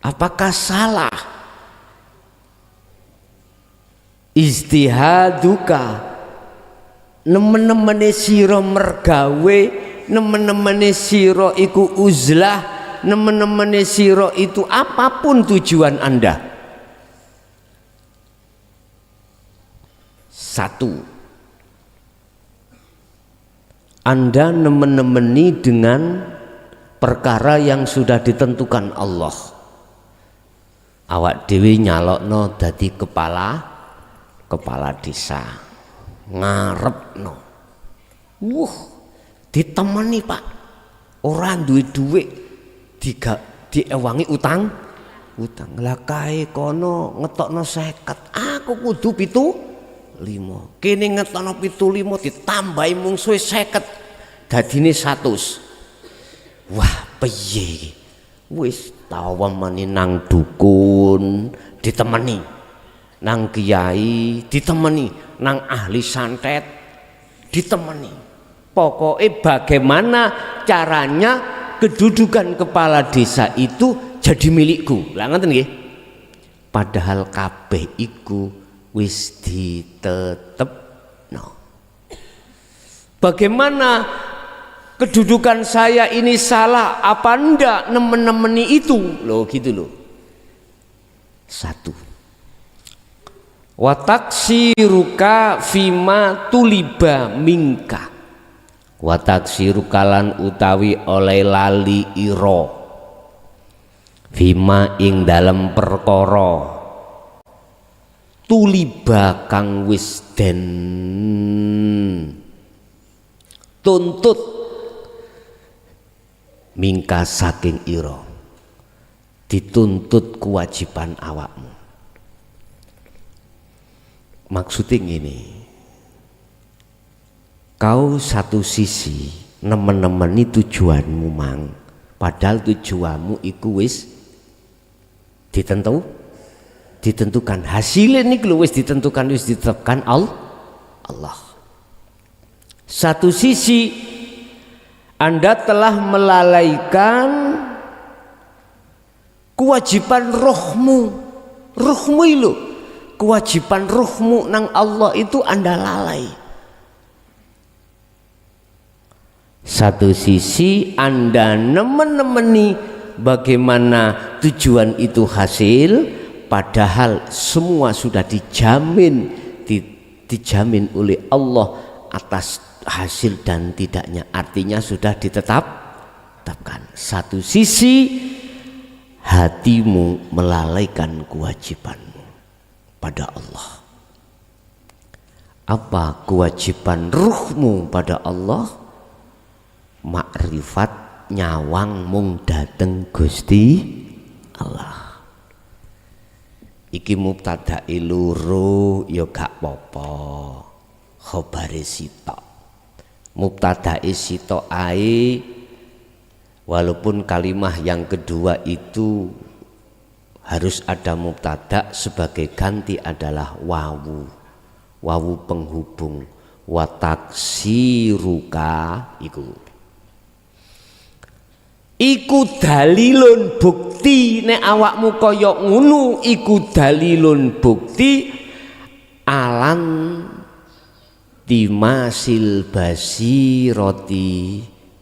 Apakah salah ijtihaduka nemen-nemene sira mergawe, nemen-nemene sira iku uzlah, nemen-nemene sira itu apapun tujuan Anda. Satu, Anda nemen-nemeni dengan perkara yang sudah ditentukan Allah. Awak dewi nyalokno dadi kepala desa, ngarepno, ditemani Pak, orang duwe duit diewangi utang lah kae kono ngetokno 50, aku kudu 75, kene ngetokno 75 ditambahi mungsuhe 50 dadine 100. Wah piye iki, wis tawamane nang dukun ditemani, nang kiai ditemani, nang ahli santet ditemani. Pokoknya bagaimana caranya kedudukan kepala desa itu jadi milikku. Lah ngoten nggih. Padahal kabeh iku wis ditetepno. Bagaimana kedudukan saya ini salah apa enggak nemen-nemeni itu? Loh gitu loh. Satu, wa taksiruka fima tuliba mingka, wa taksiruka lan utawi oleh lali ira fima ing dalem perkara tuliba kang wis den tuntut mingka saking ira, dituntut kewajiban awakmu. Maksudnya ini, kau satu sisi nemen-nemeni tujuanmu mang, padahal tujuanmu iku wis ditentukan, hasilnya ini wis ditentukan, wis ditetapkan Allah. Satu sisi Anda telah melalaikan kewajiban rohmu itu, kewajiban rohmu nang Allah itu Anda lalai. Satu sisi Anda nemen-nemeni bagaimana tujuan itu hasil, padahal semua sudah dijamin oleh Allah atas hasil dan tidaknya, artinya sudah ditetapkan. Satu sisi hatimu melalaikan kewajibanmu pada Allah. Apa kewajiban ruhmu pada Allah? Makrifat nyawang mung dateng Gusti Allah. Iki mubtada'i loro ya gak apa-apa, khabare sitok. Mubtada'i sitok ae, walaupun kalimah yang kedua itu harus ada mubtada, sebagai ganti adalah wawu penghubung, wa taksiruka iku dalilun bukti nek awakmu kaya ngono, iku dalilun bukti alan timasil basiroti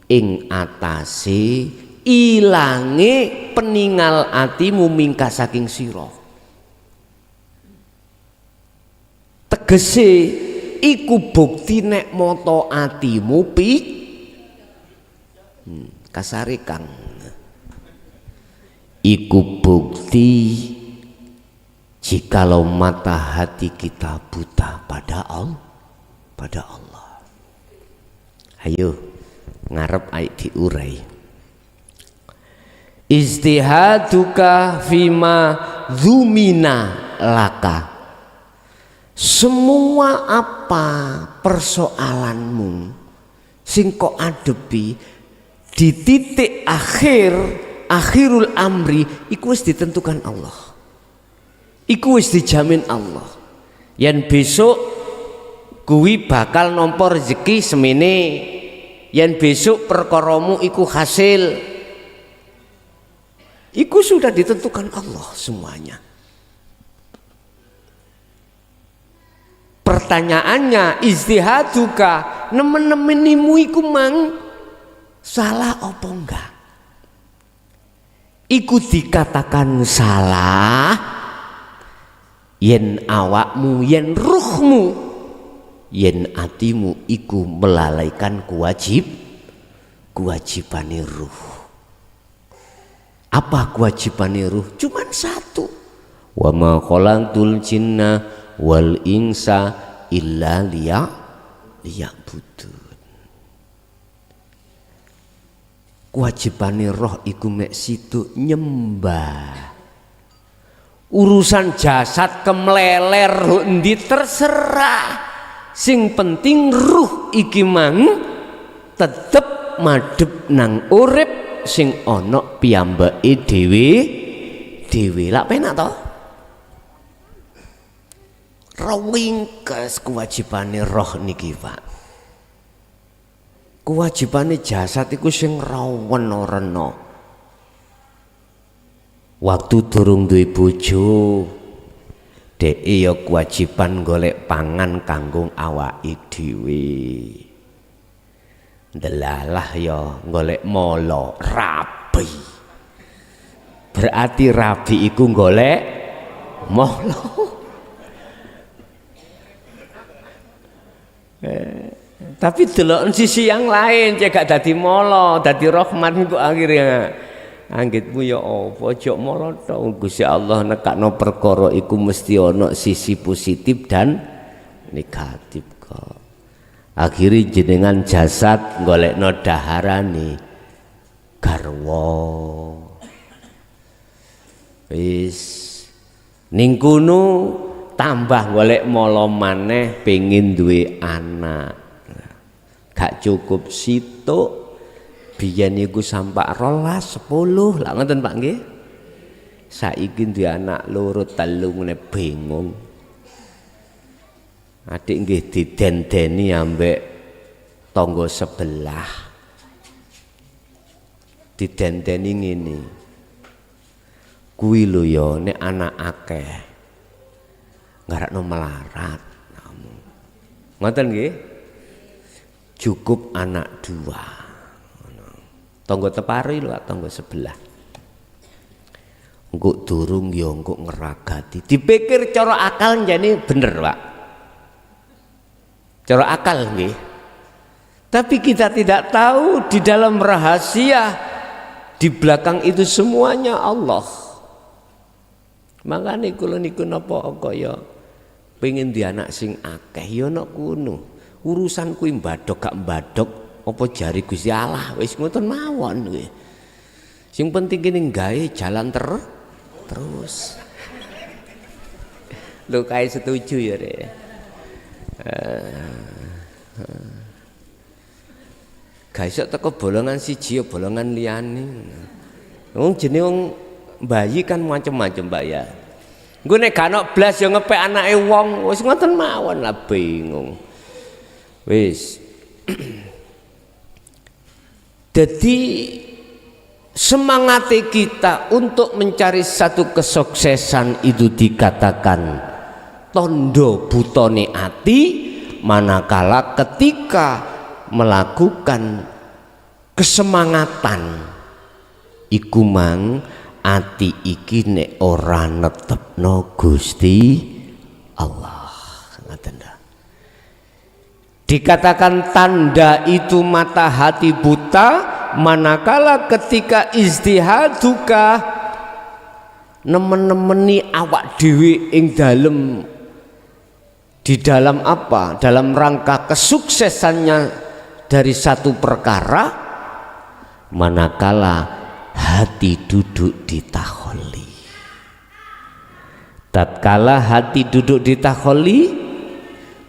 ing atase ilange peningal atimu mingka saking sira. Tegese iku bukti nek mata atimu kasare kang iku bukti jikalau mata hati kita buta pada Allah. Ayo ngarep aik diurai. Ijtihaduka fima dzumina laka, semua apa persoalanmu sing kok adepi di titik akhirul amri iku wis ditentukan Allah, iku wis dijamin Allah. Yen besok kuwi bakal nampa rezeki semene, yen besok perkaramu iku hasil, Iku sudah ditentukan Allah semuanya. Pertanyaannya, ijtihaduka nemen-nemenimu iku mang salah apa enggak? Iku dikatakan salah yen awakmu, yen ruhmu, yen atimu iku melalaikan kewajibane ruh. Apa kewajibane ruh? Cuman satu. Wa ma khalaqtul jinna wal insa illa liya'budun. Kewajibane roh iku mek situ nyembah. Urusan jasad kemleler endi terserah. Sing penting ruh iki mang tetep madhep nang urip sing ana piyambake dhewe lak penak to. Rawingkes kewajibane roh niki Pak. Kewajibane jasad iku sing rawen-rena. Waktu durung duwe bojo, dheke ya kewajiban golek pangan kanggo awake dhewe. Delalah ya golek molo rabi. Berarti rabi iku golek molo. Tapi delok sisi yang lain cek gak dadi molo, dadi rahmat iku akhirnya anggitmu ya apa aja molo to. Gusti Allah nekakno perkara iku mesti ana sisi positif dan negatif kok. Akhirnya jenengan jasad golekno daharane garwa. Wis ning kono tambah golek molo maneh pengin duwe anak. Gak cukup situk biyen iku sampak 12 10 lah ngoten Pak nggih. Saiki duwe anak loro telu ngene bingung. Adik nggih didendeni ambek tangga sebelah. Didendeni ngene. Kuwi lho ya nek anak akeh ngarakno melarat. Ngoten nggih? Cukup anak 2. Tangga tepari lho tangga sebelah. Engko durung ya engko ngeragati. Dipikir cara akal jane bener, Pak. Cara akal nggih. Tapi kita tidak tahu di dalam rahasia di belakang itu semuanya Allah. Makane kula niku napa kaya pengen di anak sing akeh ya nek kuno. Urusan kuwi mbadok gak mbadok apa jari Gusti Allah wis ngoten mawon kuwi. Sing penting kene gawe jalan terus. Lho kae setuju ya Rek. Gak iso teko bolongan siji ya bolongan liyane. Wong jenenge wong bayi kan macam-macam Mbak ya. Engko nek gak ono blas ya ngepek anake wong wis ngoten mawon lah bingung. Wis. Jadi semangat kita untuk mencari satu kesuksesan itu dikatakan tondo butone ati manakala ketika melakukan kesemangatan iku mang ati iki nek ora netepno Gusti Allah. Ngaten. Dikatakan tanda itu mata hati buta manakala ketika ijtihaduka nemen-nemeni awak dhewe ing dalem di dalam apa? Dalam rangka kesuksesannya dari satu perkara manakala hati duduk di takholi. Tatkala hati duduk di takholi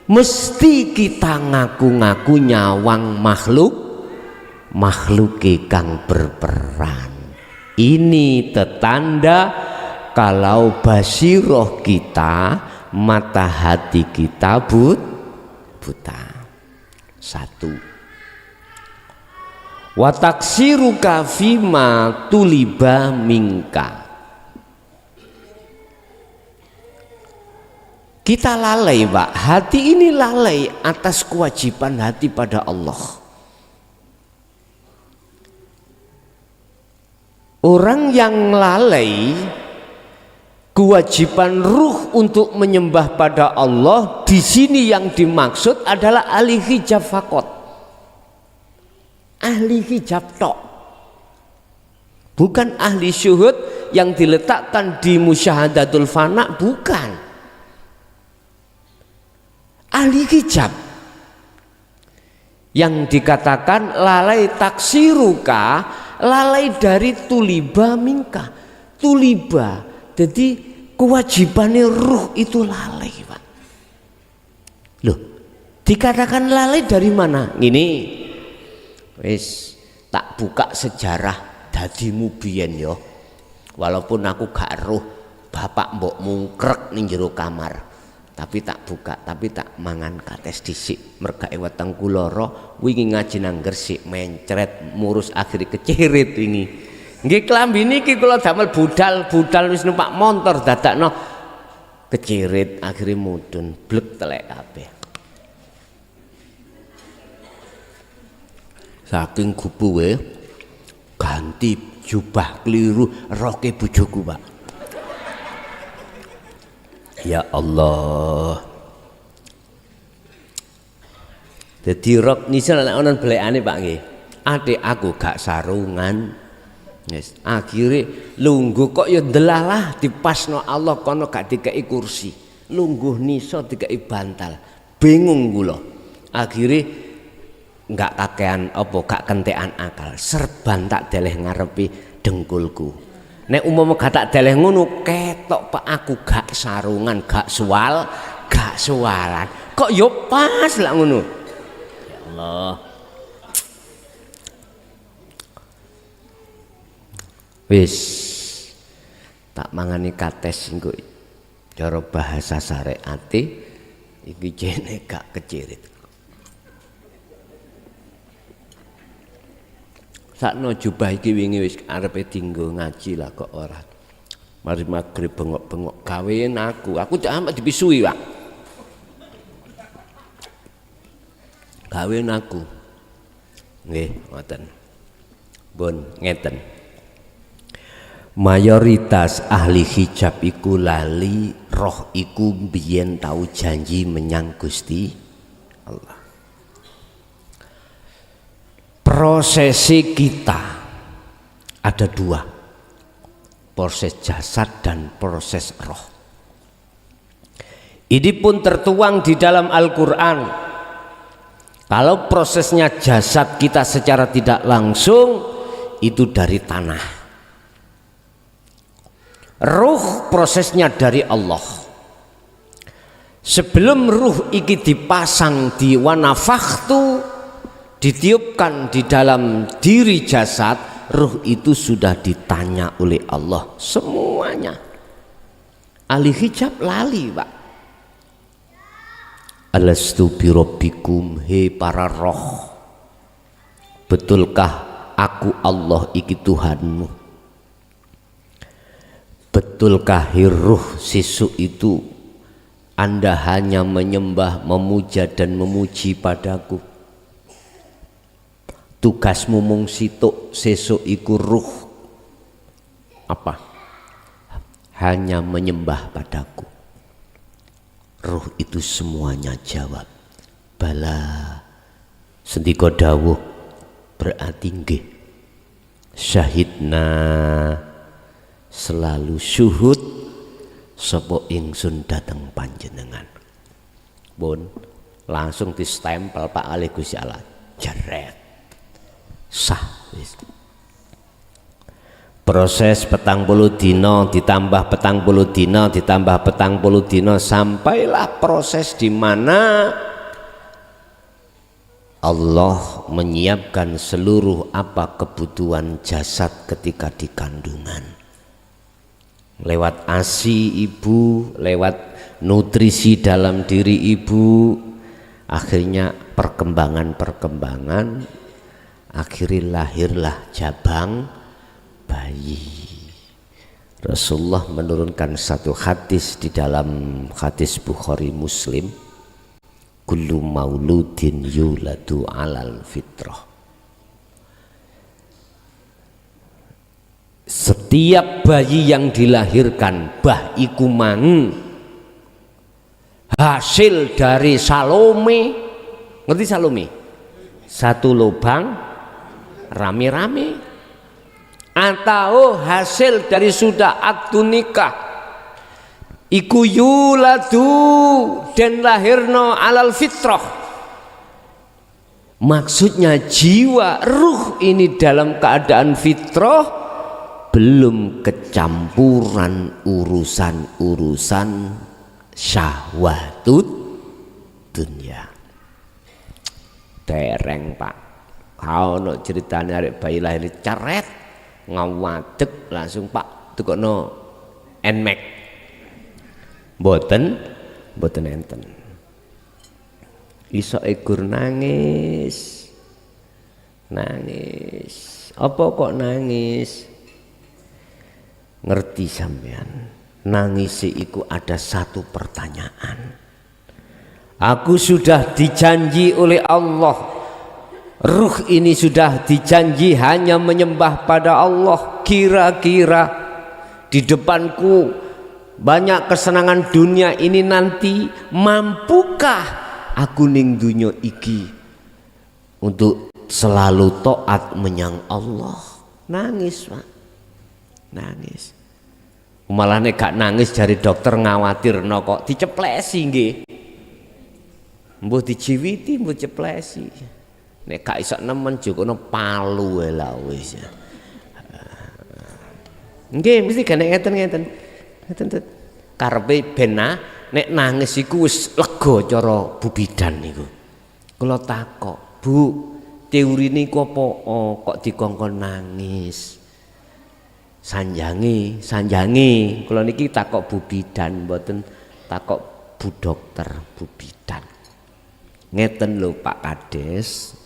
mesti kita ngaku-ngaku nyawang makhluk kang berperan. Ini tetanda kalau basiroh kita, mata hati kita buta. 1. wa taksiruka fima tuliba minka. Kita lalai Pak, hati ini lalai atas kewajiban hati pada Allah. Orang yang lalai kewajiban ruh untuk menyembah pada Allah, di sini yang dimaksud adalah ahli hijab fakot, ahli hijab tok, bukan ahli syuhud yang diletakkan di musyahadatul fana, bukan. Ahli hijab yang dikatakan lalai taksiruka, lalai dari tuliba minka. Tuliba, jadi kewajibannya ruh itu lalai Pak. Loh, dikatakan lalai dari mana? Ini wis tak buka sejarah dadimu biyen yo. Walaupun aku gak roh bapak mbok mungkrek ning jero kamar, tapi tak buka, tapi tak mangan kates dhisik mergae weteng kula ro wingi ngaji nang Gresik mencret murus akhire kecirit wingi. Nggih klambi niki kula damel budal wis numpak montor dadakno kecirit akhire mudhun blek telek kabeh. Saking gupuhe ganti jubah keliru roke bojoku Pak. Ya Allah. Jadi rok nisa nek ana belekane Pak nggih. Adik aku gak sarungan. Yes. Akhire lungguh kok ya ndelalah dipasno Allah kono gak dikei kursi. Lungguh nisa dikei bantal. Bingung kula. Akhire enggak kakean apa gak kentekan akal. Serban tak deleh ngarepi dengkulku. Nek umpama gak tak deleh ngono ketok Pak aku gak sarungan, gak sualan. Kok yo pas lah ngono. Ya Allah. Wis tak mangani kates engko cara bahasa syariate iki jene gak kecirit. Sakno jubah iki wingi wis arepe dienggo ngaji lah kok ora. Mari magrib bengok-bengok gawean aku amat dipisui Pak. Gawean aku. Nggih, ngoten. Pun ngeten. Mayoritas ahli hijab iku lali roh iku biyen tau janji menyang Gusti Allah. Prosesi kita ada dua, proses jasad dan proses roh. Ini pun tertuang di dalam Al-Quran. Kalau prosesnya jasad kita secara tidak langsung itu dari tanah, ruh prosesnya dari Allah. Sebelum ruh iki dipasang di wanafakhtu, ditiupkan di dalam diri jasad, ruh itu sudah ditanya oleh Allah semuanya. Ahli hijab lali Pak. Alastu birabbikum, he para roh, betulkah aku Allah iki Tuhanmu? Betulkah ruh sesuk itu Anda hanya menyembah, memuja dan memuji padaku? Tugasmu mung situk sesuk iku ruh apa? Hanya menyembah padaku. Ruh itu semuanya jawab bala. Sendika dawuh berarti nggih. Syahidna, selalu syuhud sapa ingsun dateng panjenengan. Pun langsung distempel Pak Ali Gusti Allah. Jeret. Sah wis. Proses 40 dina ditambah 40 dina ditambah 40 dina sampailah proses di mana Allah menyiapkan seluruh apa kebutuhan jasad ketika di kandungan. Lewat ASI ibu, lewat nutrisi dalam diri ibu, akhirnya perkembangan Akhirnya lahirlah jabang bayi. Rasulullah menurunkan satu hadis di dalam hadis Bukhari Muslim, kullu mauludin yuladu alal fitrah. Setiap bayi yang dilahirkan bah iku mang hasil dari Salome. Ngerti Salome? Satu lubang rame-rame, atau hasil dari sudah akdu nikah iku yuladu dan lahirno alal fitrah. Maksudnya jiwa ruh ini dalam keadaan fitrah, belum kecampuran urusan-urusan syahwatut dunia. Dereng Pak, kau no ceritanya arek bayi lahir ceret ngawadeg langsung Pak tukono enmek, boten enten. Iso ekur nangis, apa kok nangis? Ngerti sampean, nangis iku ada satu pertanyaan. Aku sudah dijanji oleh Allah, ruh ini sudah dijanji hanya menyembah pada Allah. Kira-kira di depanku banyak kesenangan dunia ini nanti, mampukah aku ning dunya iki untuk selalu taat menyang Allah? Nangis Pak, nangis. Malah nek gak nangis dari dokter ngawatirno kok diceplesi nggih. Mbuh dijiwiti, mbuh ceplesi. Nek gak iso nemen jokono palu lah wis. Nggih mesti gak ngeten. Karepe ben nek nangis iku wis lega cara Bu Bidan niku. Kula takok, Bu, teorine iku apa kok dikongkon nangis? Sanjangi. Kula niki takok Bu Bidan, mboten takok Bu Dokter, Bu Bidan. Ngeten lho Pak Kades.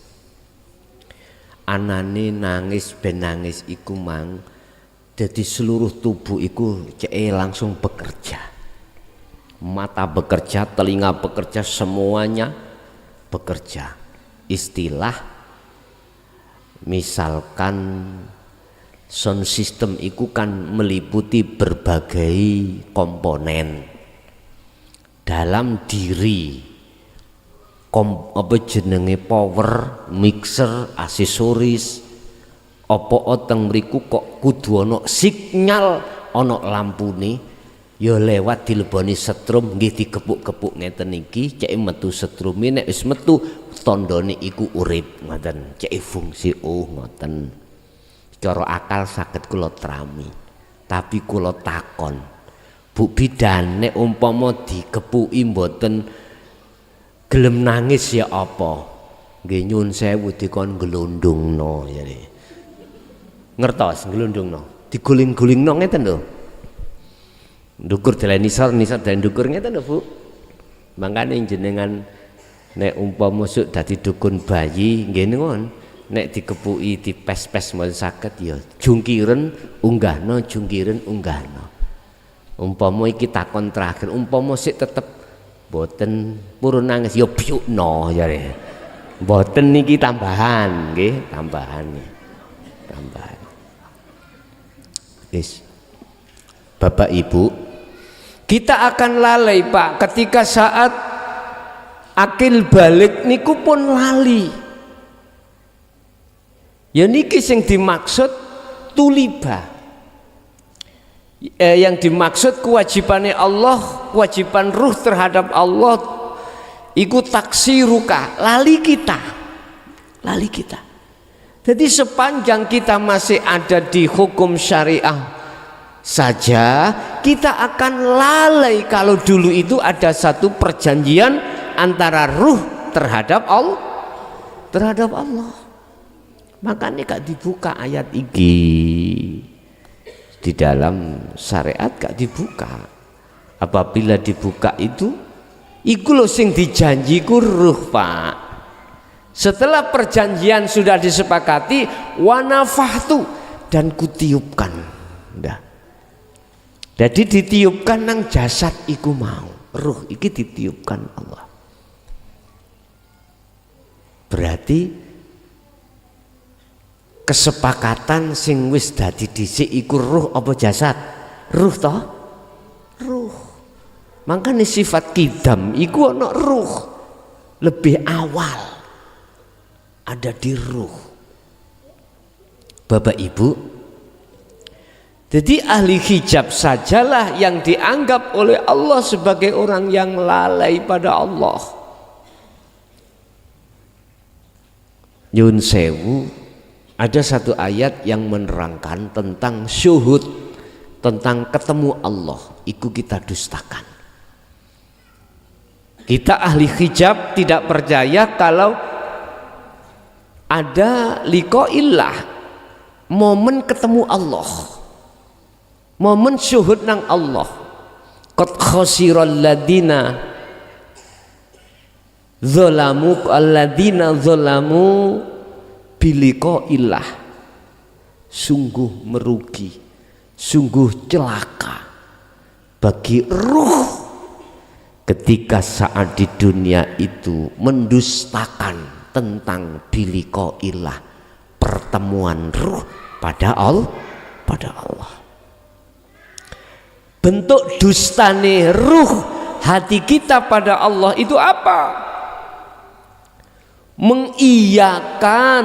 Anane nangis ben nangis iku mang jadi seluruh tubuh iku cek langsung bekerja. Mata bekerja, telinga bekerja, semuanya bekerja. Istilah misalkan sound system iku kan meliputi berbagai komponen dalam diri. Apa jenenge power, mixer, aksesoris, apa teng mriku kok kudu ana sinyal, ana lampune ya lewat dileboni setrum nggih dikepuk-kepuk ngeten iki cek metu setrume, nek wis metu tandane iku urip ngoten, cek fungsi ngoten. Cara akal saged kula trami, tapi kula takon Bu Bidan, nek umpama dikepuki mboten gelem nangis ya apa? Nggih nyun sewu dikon glondongno ya. Ngertos glondongno, diguling-gulingno ngeten lho. Ndukur dalan nisor dalan ndukur ngeten lho Bu. Mangkane jenengan nek umpama mosok dadi dukun bayi nggih ngono, nek dikepuki dipes-pes mboten saged ya jungkiren unggahno. Umpama iki takon terakhir, umpama sik tetep boten purun nangis ya biukno jare. Boten niki tambahan nggih, tambahan. Wis. Bapak Ibu, kita akan lalai Pak ketika saat akil balik niku pun lali. Ya niki sing dimaksud tuliba. Yang dimaksud kewajibannya Allah, kewajiban ruh terhadap Allah iku taksiruka, lali kita. Jadi sepanjang kita masih ada di hukum syariah saja, kita akan lalai kalau dulu itu ada satu perjanjian antara ruh terhadap Allah. Makanya gak dibuka ayat iki. Di dalam syariat gak dibuka. Apabila dibuka itu iku lho sing dijanjiku ruh Pak. Setelah perjanjian sudah disepakati, wa nafahtu, dan kutiupkan. Udah. Jadi ditiupkan nang jasad iku mau, ruh iki ditiupkan Allah. Berarti kesepakatan sing wis dadi dhisik iku ruh apa jasad? Ruh toh? Ruh. Makanya sifat kidam iku ana ruh. Lebih awal ada di ruh. Bapak Ibu, jadi ahli hijab sajalah yang dianggap oleh Allah sebagai orang yang lalai pada Allah. Nyun sewu, ada satu ayat yang menerangkan tentang syuhud, tentang ketemu Allah, itu kita dustakan. Kita ahli hijab tidak percaya kalau ada liqa'illah, momen ketemu Allah, momen syuhud nang Allah. Qad khasiral ladina zalamu alladzina zalamu biliqa'illah. Sungguh merugi, sungguh celaka bagi ruh ketika saat di dunia itu mendustakan tentang biliqa'illah, pertemuan ruh pada Allah. Bentuk dustane ruh hati kita pada Allah itu apa? Mengiyakan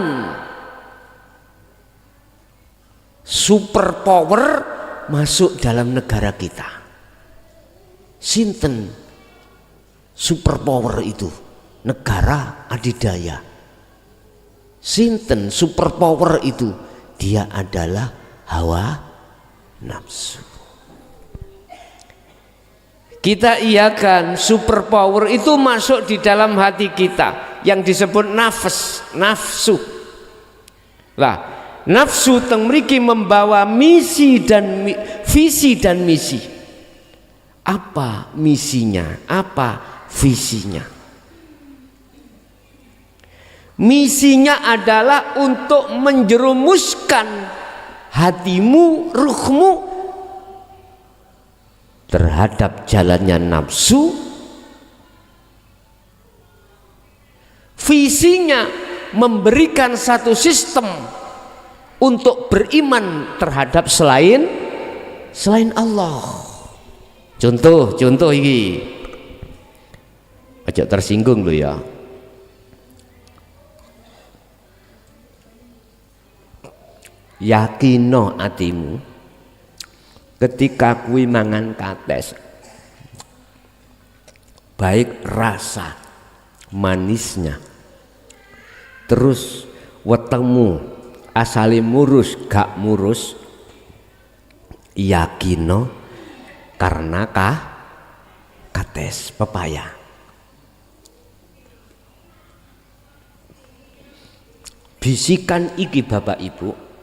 superpower masuk dalam negara kita. Sinten superpower itu? Negara adidaya. Sinten superpower itu? Dia adalah hawa nafsu. Kita iakan superpower itu masuk di dalam hati kita yang disebut nafsu. Lah, nafsu teng mriki membawa misi dan visi dan misi. Apa misinya? Apa visinya? Misinya adalah untuk menjerumuskan hatimu, ruhmu terhadap jalannya nafsu. Visinya memberikan satu sistem untuk beriman terhadap selain Allah. Contoh ini, aja tersinggung lo ya. Yakino atimu ketika kuwi mangan kates, baik rasa manisnya, terus wetengmu asale murus gak murus, yakino karena kates pepaya. Bisikan iki Bapak Ibu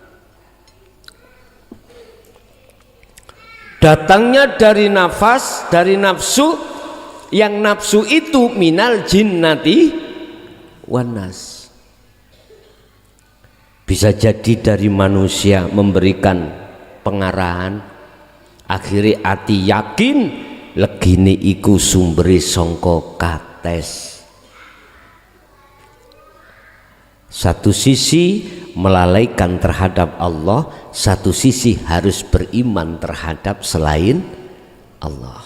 datangnya dari nafas, dari nafsu, yang nafsu itu minal jinnati wanas. Bisa jadi dari manusia memberikan pengarahan, akhirnya ati yakin legine iku sumbere sangka kates. Satu sisi melalaikan terhadap Allah, satu sisi harus beriman terhadap selain Allah.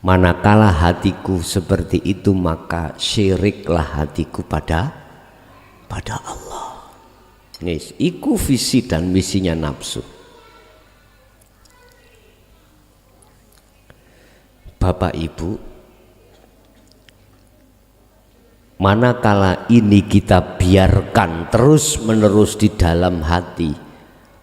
Manakala hatiku seperti itu, maka syiriklah hatiku pada Allah. Nis, iku visi dan misinya nafsu. Bapak Ibu, manakala ini kita biarkan terus menerus di dalam hati,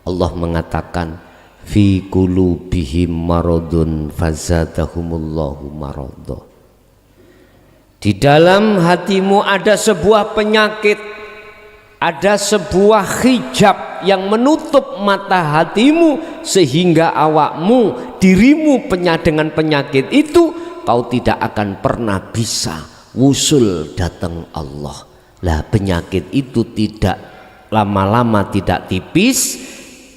Allah mengatakan fi qulubihim maradun fazadahumullahu maradha. Di dalam hatimu ada sebuah penyakit, ada sebuah hijab yang menutup mata hatimu sehingga awakmu, dirimu dengan penyakit itu kau tidak akan pernah bisa wusul datang Allah. Lah penyakit itu tidak lama-lama tidak tipis,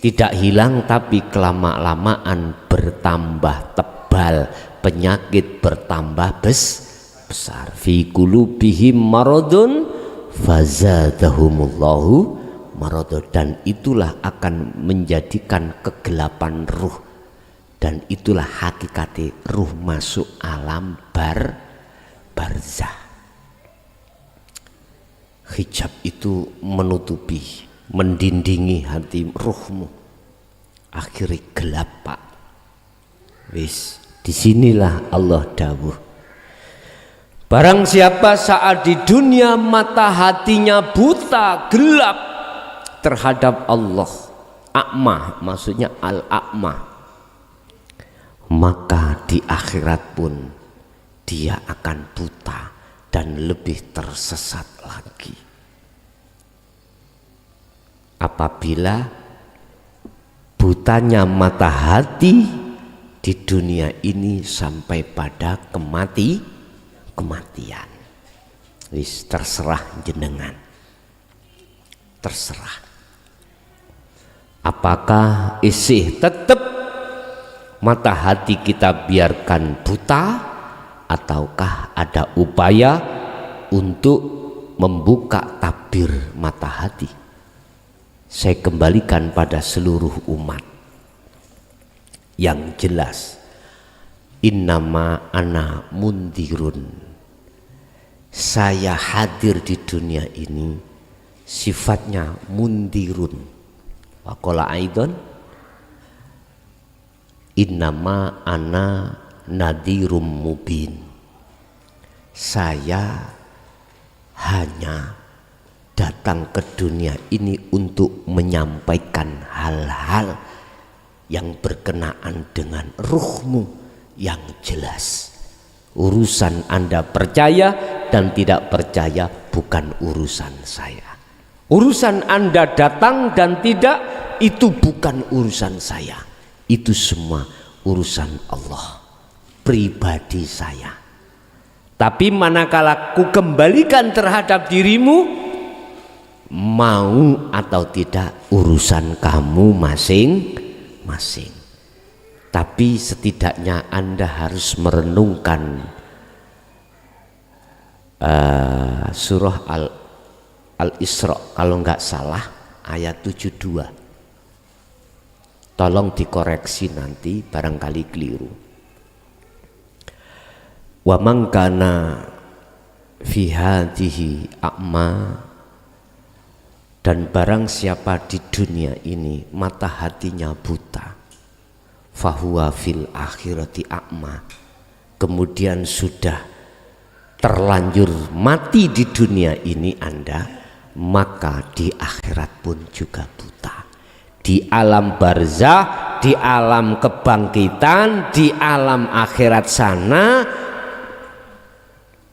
tidak hilang, tapi kelama-lamaan bertambah tebal, penyakit bertambah besar. Fi qulubihim maradun fazadahumullahu maradun, dan itulah akan menjadikan kegelapan ruh, dan itulah hakikatnya ruh masuk alam barzah. Hijab itu menutupi, mendindingi hati ruhmu, akhirnya gelap pak. Wis disinilah Allah dawuh, barang siapa saat di dunia mata hatinya buta, gelap terhadap Allah, akma maksudnya al-akma, maka di akhirat pun dia akan buta dan lebih tersesat lagi. Apabila butanya mata hati di dunia ini sampai pada kematian. Wis terserah jenengan, terserah. Apakah isih tetap mata hati kita biarkan buta, ataukah ada upaya untuk membuka tabir mata hati? Saya kembalikan pada seluruh umat. Yang jelas, innama ana mundirun, saya hadir di dunia ini sifatnya mundirun. Wa qala aidan innama ana nadirum mubin, saya hanya datang ke dunia ini untuk menyampaikan hal-hal yang berkenaan dengan ruhmu yang jelas. Urusan Anda percaya dan tidak percaya bukan urusan saya. Urusan Anda datang dan tidak, itu bukan urusan saya. Itu semua urusan Allah, pribadi saya. Tapi manakala ku kembalikan terhadap dirimu, mau atau tidak urusan kamu masing-masing. Tapi setidaknya Anda harus merenungkan surah Al-Isra kalau nggak salah ayat 72. Tolong dikoreksi nanti barangkali keliru. Wa man kana fi hadhihi a'ma, dan barang siapa di dunia ini mata hatinya buta, fahuwa fil akhirati a'ma, kemudian sudah terlanjur mati di dunia ini Anda, maka di akhirat pun juga buta. Di alam barzah, di alam kebangkitan, di alam akhirat sana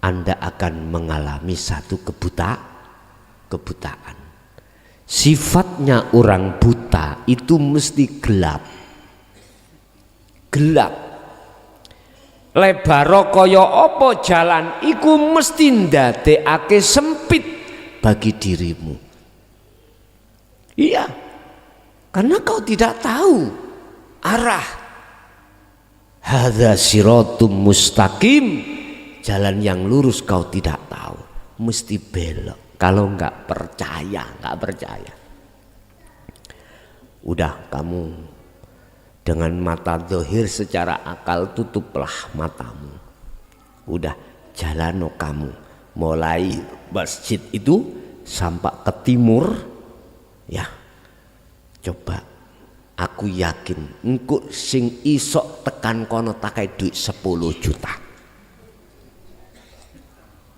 Anda akan mengalami satu kebutaan. Sifatnya orang buta itu mesti gelap. Lebaro kaya apa jalan iku mesti ndadekake sempit bagi dirimu. Iya, karena kau tidak tahu arah. Hadza siratum mustaqim, jalan yang lurus kau tidak tahu, mesti belok. Kalau nggak percaya, udah kamu dengan mata zahir secara akal tutuplah matamu. Udah jalano kamu mulai masjid itu sampai ke timur, ya. Coba aku yakin engko sing isok tekan kono takai duit 10 juta.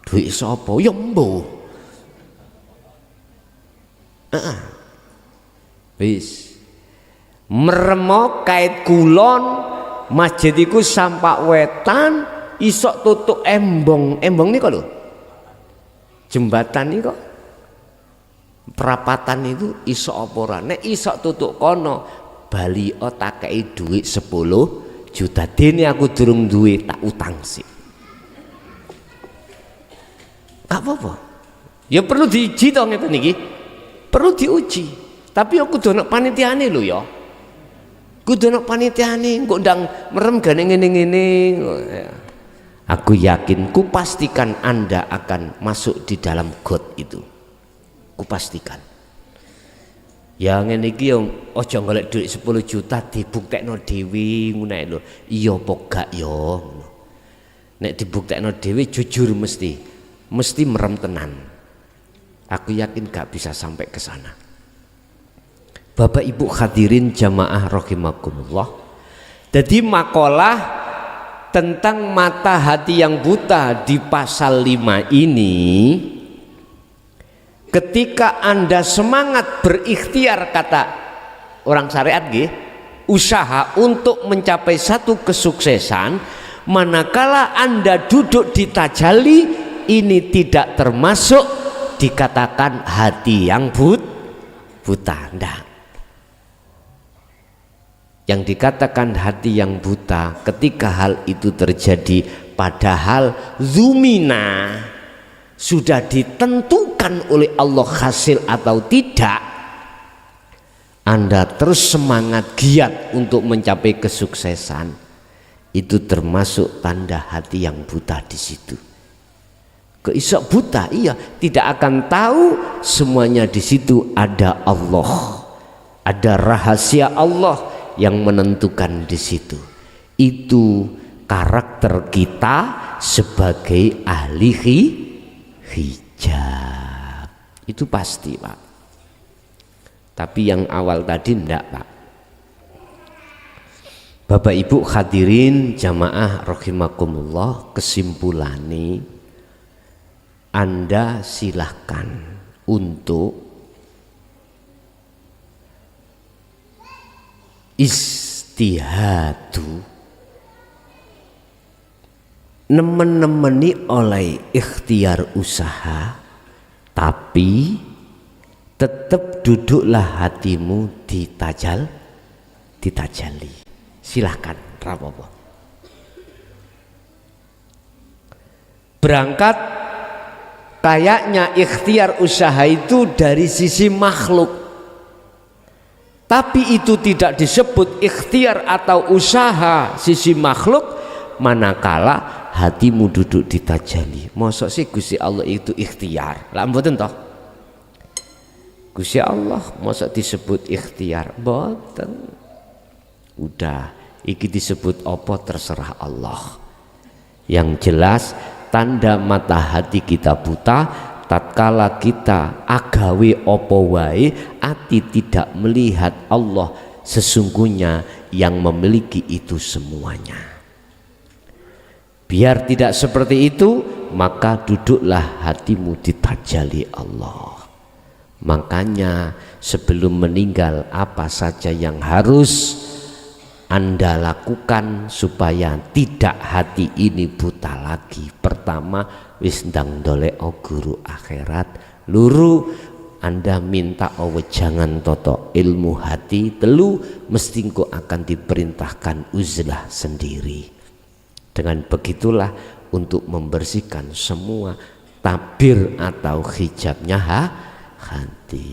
Duit sapa? Ya mbo. Wis meremok kait kulon masjid iku sampak wetan isok tutuk embong nih kok lho, jembatan nih kok perapatan itu isok apa ora, nek isok tutuk kono bali otakei duit 10 juta dene aku durung duwe tak utang sih. Gak apa-apa. Ya perlu diuji toh ngeten niki. Perlu diuji. Tapi aku kudu ana panitiane lho ya. Kudu ana panitiane, kok ndang merem gane ngene-ngene. Aku yakin, ku pastikan Anda akan masuk di dalam got itu. Ku pastikan. Ya ngene iki yo aja golek duit 10 juta dibuktekno dhewe ngono ae lho. Iya apa gak yo. Nek dibuktekno dhewe jujur mesti merem tenan. Aku yakin gak bisa sampai ke sana. Bapak Ibu hadirin jamaah rahimakumullah. Jadi makalah tentang mata hati yang buta di pasal 5 ini, ketika Anda semangat berikhtiar, kata orang syariat nggih, usaha untuk mencapai satu kesuksesan, manakala Anda duduk di tajalli, ini tidak termasuk dikatakan hati yang buta. Ndak. Yang dikatakan hati yang buta ketika hal itu terjadi padahal zumina sudah ditentukan oleh Allah hasil atau tidak, Anda terus semangat giat untuk mencapai kesuksesan, itu termasuk tanda hati yang buta di situ. Keisok buta, iya, tidak akan tahu semuanya di situ ada Allah, ada rahasia Allah yang menentukan di situ. Itu karakter kita sebagai ahli hijab. Itu pasti, Pak. Tapi yang awal tadi enggak, Pak. Bapak Ibu hadirin jamaah rahimakumullah, kesimpulannya Anda silahkan untuk istihadu nemen-nemeni oleh ikhtiar usaha, tapi tetap duduklah hatimu ditajali. Silahkan rapopo. Berangkat kayaknya ikhtiar usaha itu dari sisi makhluk, tapi itu tidak disebut ikhtiar atau usaha sisi makhluk manakala hatimu duduk di tajalli. Mosok sih Gusti Allah itu ikhtiar? Lah mboten toh? Gusti Allah mosok disebut ikhtiar? Mboten. Udah, iki disebut apa terserah Allah. Yang jelas tanda mata hati kita buta tatkala kita agawe opo wae ati tidak melihat Allah sesungguhnya yang memiliki itu semuanya. Biar tidak seperti itu, maka duduklah hatimu ditajali Allah. Makanya sebelum meninggal apa saja yang harus Anda lakukan supaya tidak hati ini buta lagi. Pertama, wis ndang ndoleko guru akhirat. Luru, Anda minta jangan toto ilmu hati. Telu, mesti engkau akan diperintahkan uzlah sendiri. Dengan begitulah untuk membersihkan semua tabir atau hijabnya hati.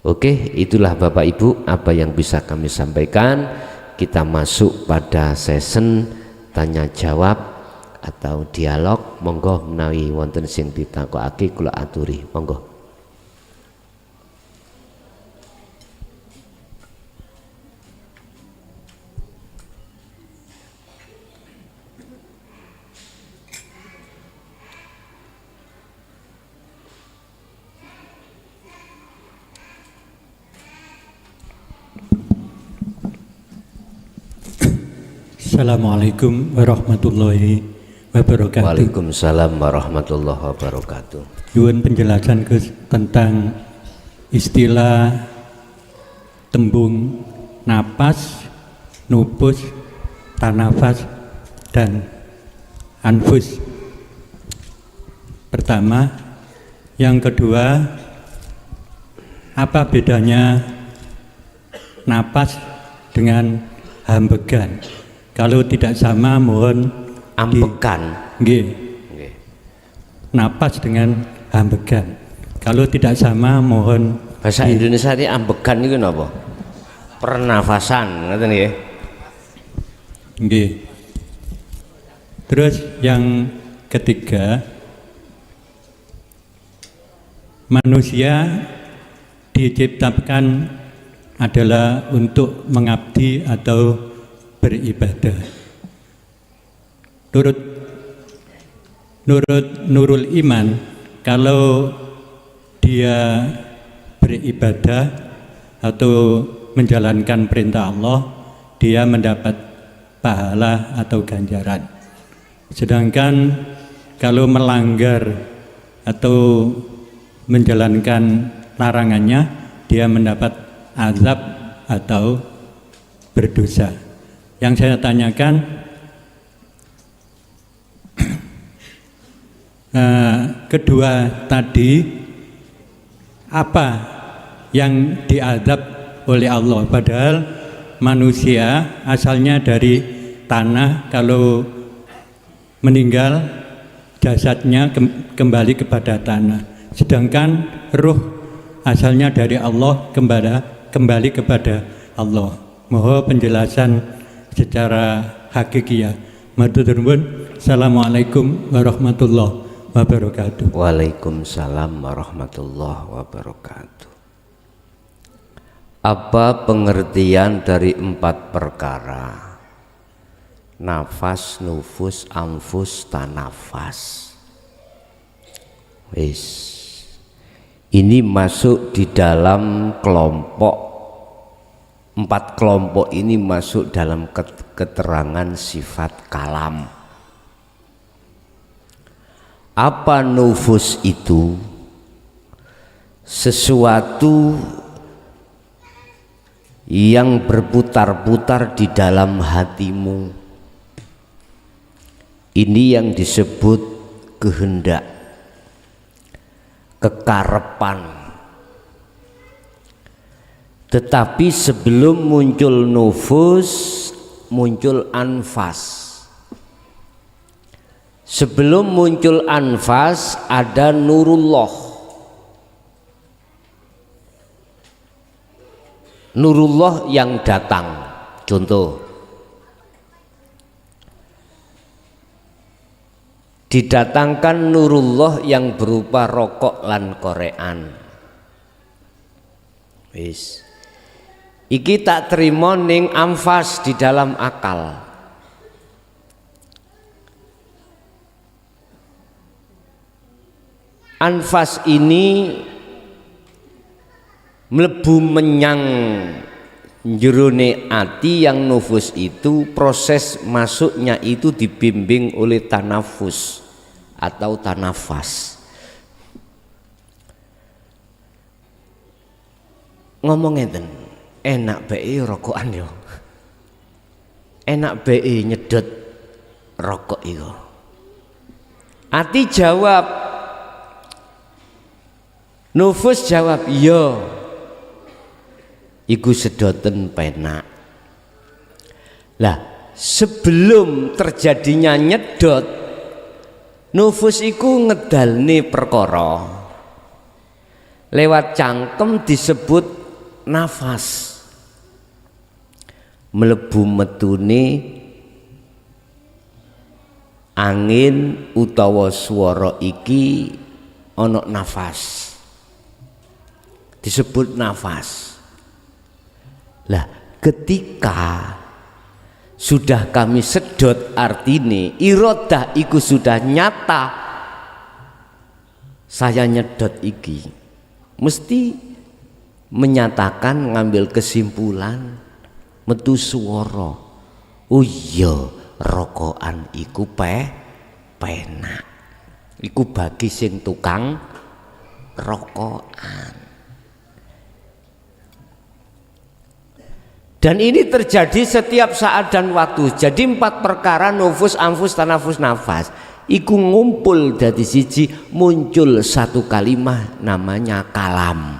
Oke, itulah Bapak Ibu apa yang bisa kami sampaikan. Kita masuk pada session tanya jawab atau dialog. Monggo menawi wonten sing ditakokake kula aturi, monggo. Assalamualaikum warahmatullahi wabarakatuh. Waalaikumsalam warahmatullahi wabarakatuh. Nyuwun penjelasan tentang istilah tembung napas, nubus, tanafas, dan anfus. Pertama, yang kedua, apa bedanya napas dengan hambegan? Kalau tidak sama mohon ambekan. Nggih. napas dengan ambegan. Kalau tidak sama mohon Bahasa Indonesia ini ambegan itu apa? Pernafasan, ngoten nggih. Nggih. Terus yang ketiga, manusia diciptakan adalah untuk mengabdi atau beribadah. Nurut Nurul Iman, kalau dia beribadah atau menjalankan perintah Allah, dia mendapat pahala atau ganjaran. Sedangkan kalau melanggar atau menjalankan larangannya, dia mendapat azab atau berdosa. Yang saya tanyakan, kedua tadi, apa yang diazab oleh Allah? Padahal manusia asalnya dari tanah, kalau meninggal jasadnya kembali kepada tanah. Sedangkan ruh asalnya dari Allah, kembali kepada Allah. Mohon penjelasan secara hakikiyah. Matur nuwun. Assalamualaikum warahmatullahi wabarakatuh. Waalaikumsalam warahmatullahi wabarakatuh. Apa pengertian dari 4 perkara? Nafas, nufus, anfus, tanafas. Ini masuk di dalam kelompok 4 kelompok ini masuk dalam keterangan sifat kalam. Apa nufus itu? Sesuatu yang berputar-putar di dalam hatimu. Ini yang disebut kehendak, kekarepan. Tetapi sebelum muncul nufus, muncul anfas. Sebelum muncul anfas ada nurullah. Nurullah yang datang. Contoh, didatangkan nurullah yang berupa rokok lan korean. Iki tak terima ning anfas di dalam akal. Anfas ini mlebu menyang jerone ati, yang nufus itu proses masuknya itu dibimbing oleh tanafus atau tanafas. Ngomong ngeten, enak bae rokokan yo. Enak bae nyedot rokok iku. Ati jawab, nufus jawab, iya. Iku sedoten penak. Lah, sebelum terjadinya nyedot, nufus iku ngedalne perkara. Lewat cangkem disebut nafas. Mlebu metune angin utawa swara iki ana nafas. Disebut nafas. Lah, ketika sudah kami sedot, artine iradah iku sudah nyata. Saya nyedot iki mesti menyatakan, ngambil kesimpulan, metu swara. Oh iya, rokokan iku penak. Iku bagi sing tukang rokokan. Dan ini terjadi setiap saat dan waktu. Jadi 4 perkara nufus, anfus, tanafus, nafas iku ngumpul dari siji, muncul satu kalimat namanya kalam,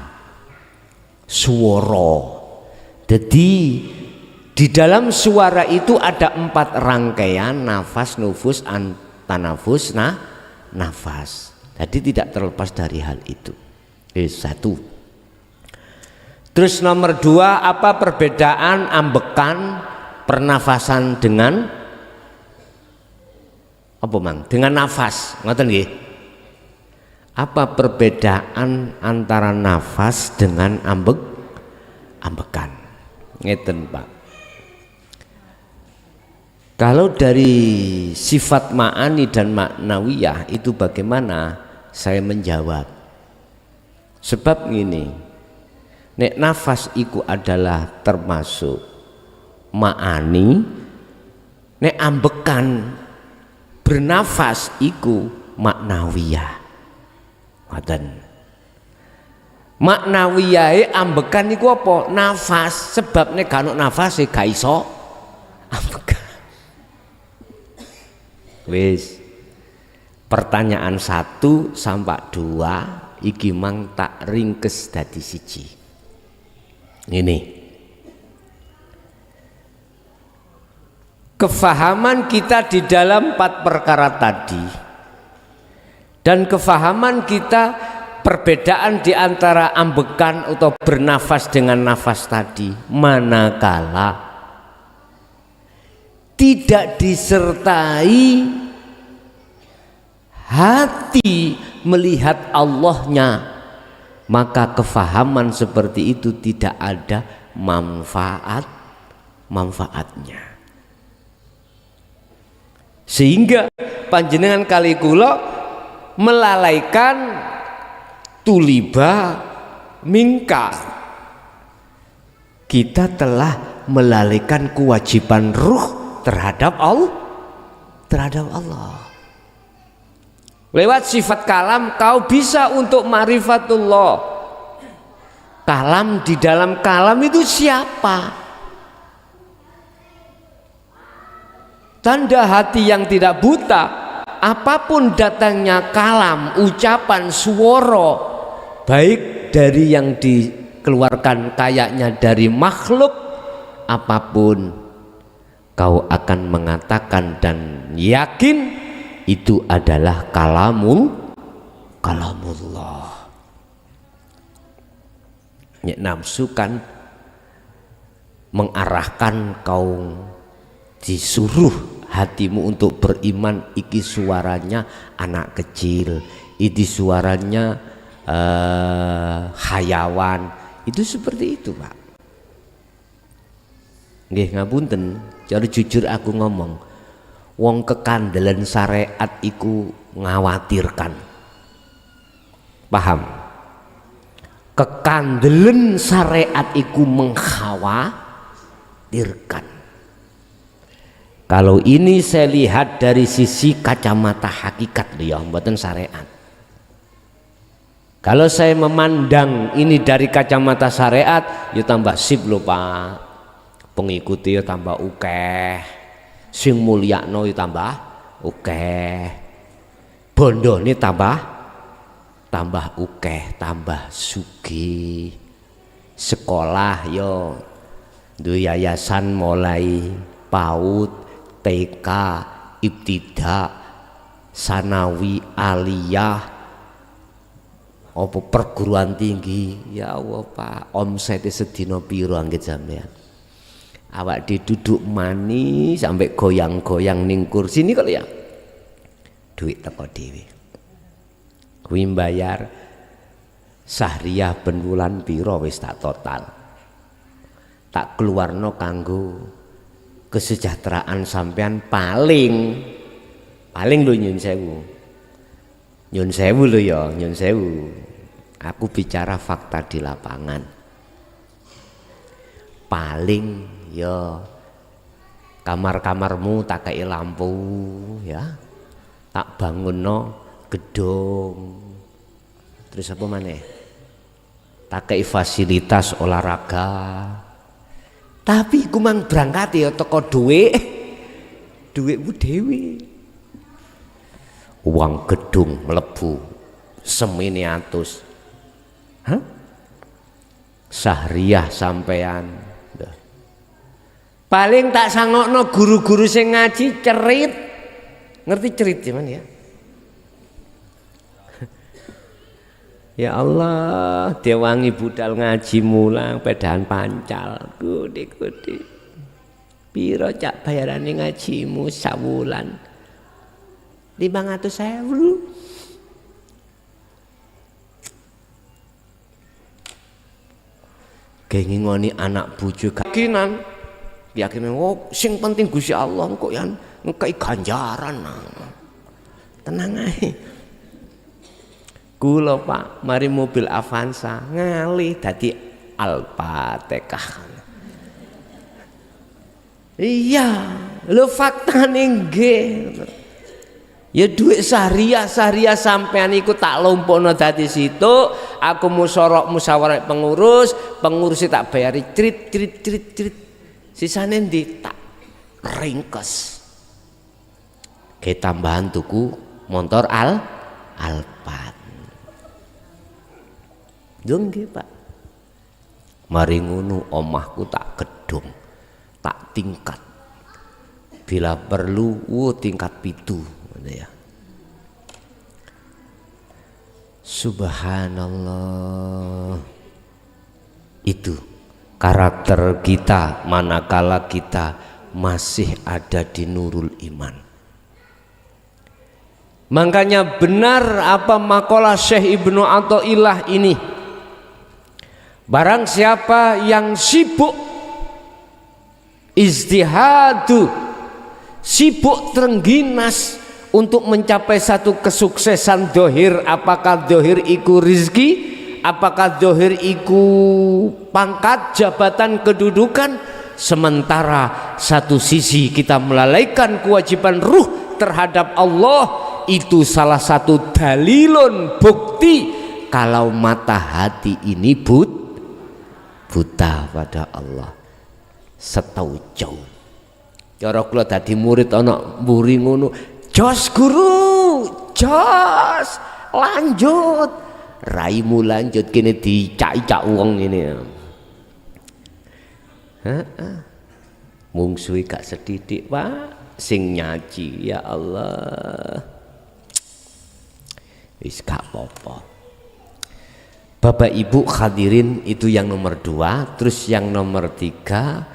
suara. Jadi di dalam suara itu ada 4 rangkaian, nafas, nufus, tanafus, nafas. Jadi tidak terlepas dari hal itu. Satu. Terus nomor dua, apa perbedaan ambekan pernafasan dengan apa mang? Dengan nafas, ngoten nggih. Apa perbedaan antara nafas dengan ambekan? Ngeten Pak. Kalau dari sifat ma'ani dan maknawiyah itu bagaimana? Saya menjawab. Sebab gini, nek nafas itu adalah termasuk ma'ani, nek ambekan bernafas itu maknawiyah. Ngoten. Maknawiyahe ambekan iku apa? Nafas. Sebab nek gak ono nafas gak iso ambekan. Wis. Pertanyaan 1 sampai 2 iki mang tak ringkes dadi siji. Ini. Kefahaman kita di dalam 4 perkara tadi dan kefahaman kita perbedaan di antara ambekan atau bernafas dengan nafas tadi, manakala tidak disertai hati melihat Allahnya, maka kefahaman seperti itu tidak ada manfaatnya. Sehingga panjenengan kali kula melalaikan tuliba mingka, kita telah melalaikan kewajiban ruh terhadap Allah. Lewat sifat kalam kau bisa untuk ma'rifatullah. Kalam, di dalam kalam itu siapa? Tanda hati yang tidak buta, apapun datangnya kalam, ucapan, suara, baik dari yang dikeluarkan kayaknya dari makhluk apapun, kau akan mengatakan dan yakin itu adalah kalamullah. Nafsu kan mengarahkan kau, disuruh hatimu untuk beriman, iki suaranya anak kecil, iki suaranya hayawan, itu seperti itu Pak. Nggih ngapunten, cara jujur aku ngomong, wong kekandelan syariat iku ngawatirkan. Paham? Kekandelan syariat iku mengkhawatirkan. Kalau ini saya lihat dari sisi kacamata hakikat ya, mboten syariat. Kalau saya memandang ini dari kacamata syariat, ya tambah sip lho Pak. Pengikuti ya tambah ukeh. Sing mulyakno tambah ukeh, bondone tambah ukeh, tambah sugih. Sekolah yo duwe yayasan mulai PAUD, TK, ibtida, sanawi, aliyah, apa perguruan tinggi. Ya Allah Pak, omsete sedina piro anggit sampean? Awak duduk manis sampai goyang-goyang ning kursi ini kalau ya duit teko dhewe. Kuwi bayar sahriyah ben wulan piro wis tak total. Tak keluarno kanggo kesejahteraan sampean paling lho nyun sewu. Nyun sewu lho ya, nyun sewu. Aku bicara fakta di lapangan. Paling ya kamar-kamarmu tak kei lampu ya, tak bangunno gedung, terus apa maneh, tak kei fasilitas olahraga. Tapi ku mang berangkat ya teko duitmu dhewe. Uang gedung mlebu semene atus. Hah? Sahriyah sampean. Paling tak sangokno guru-guru sing ngaji cerit. Ngerti cerit cuman ya? Ya Allah, dewangi budal ngaji mulang pedahan pancal. Gudi. Piro cak bayarane ngajimu sawulan? 500.000. Ngingoni anak bojo keyakinan oh sing penting Gusti Allah kok yang ngekei ganjaran. Tenang ae. Kula Pak, mari mobil Avanza ngalih dadi Al-Fatihah. Iya, lho faktane nggih. Ya duit syariah sampean iku tak lompokno dadi situ, aku musyawarah pengurus tak bayari crit. Sisane ndi tak ringkes. Ke tambahan tuku motor Alphard. Nggih Pak. Mari ngono omahku tak gedung, tak tingkat. Bila perlu tingkat 7 ya. Subhanallah. Itu karakter kita manakala kita masih ada di nurul iman. Makanya benar apa makalah Syekh Ibnu Athaillah ini. Barang siapa yang sibuk ijtihadu, sibuk terengginas untuk mencapai satu kesuksesan dohir, apakah dohir iku rizki, apakah dohir iku pangkat, jabatan, kedudukan, sementara satu sisi kita melalaikan kewajiban ruh terhadap Allah, itu salah satu dalilun, bukti kalau mata hati ini buta pada Allah. Setaujo cara kula dadi murid ana mburi ngono, jos guru, jos lanjut, raimu lanjut kene dicak-cak wong ngene. Mungsuhi gak sedidik Pak sing nyaji, ya Allah. Wis gak apa-apa. Bapak Ibu hadirin, itu yang nomor 2. Terus yang nomor 3,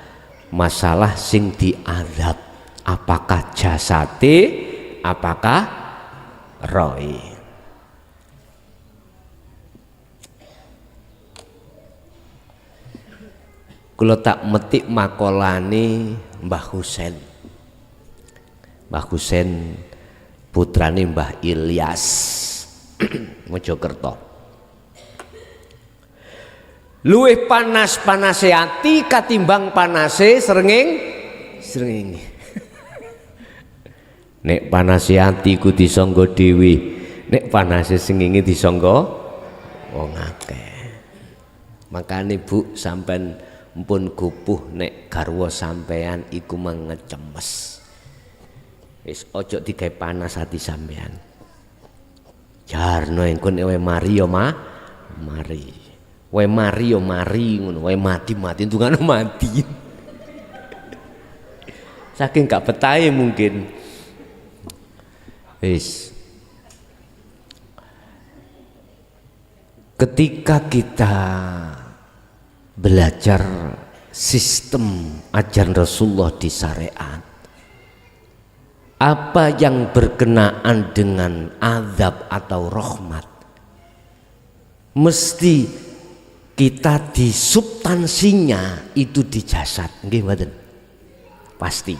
masalah sing diadab, apakah jasate, apakah rohi. Kula tak metik makolane Mbah Husain. Mbah Husain putrane Mbah Ilyas Mojokerto. Luwih panas-panase ati katimbang panase srengenge. Nek panase ati ku disangga dhewe, nek panase srengenge disangga wong akeh. Makane Bu sampean mpun gupuh nek garwa sampean iku mangecemes. Wis ojo digawe panas hati sampean. Jarno engkon wae mari yo mari. Wae mari yo mari ngono, wae mati tungane mati. Saking gak betahe mungkin. Wis. Ketika kita belajar sistem ajaran Rasulullah di syariat, apa yang berkenaan dengan azab atau rahmat, mesti kita di substansinya itu di jasad, nggih mboten? Pasti.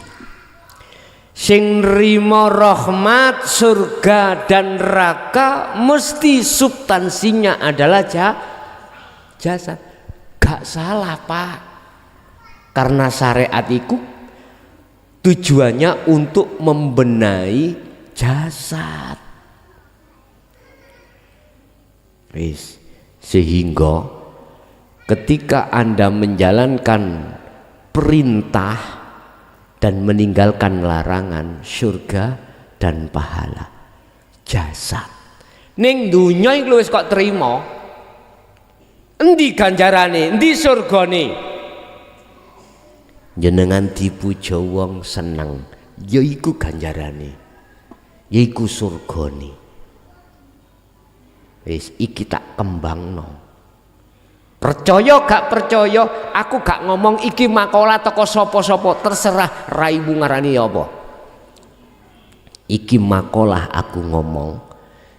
Sing nrimo rahmat, surga dan neraka mesti substansinya adalah jasad. Gak salah Pak, karena syariat itu tujuannya untuk membenahi jasad. Wis, sehingga ketika Anda menjalankan perintah dan meninggalkan larangan, surga dan pahala. Jasad ning dunya iki wis kok trima, endi ganjarane, endi surgane? Jenengan dipuja wong seneng, yaiku ganjarane, yaiku surgane. Wis iki tak kembangno. Percaya gak percaya, aku gak ngomong iki makalah teko sapa-sapa, terserah raimu ngarani apa. Iki makalah aku ngomong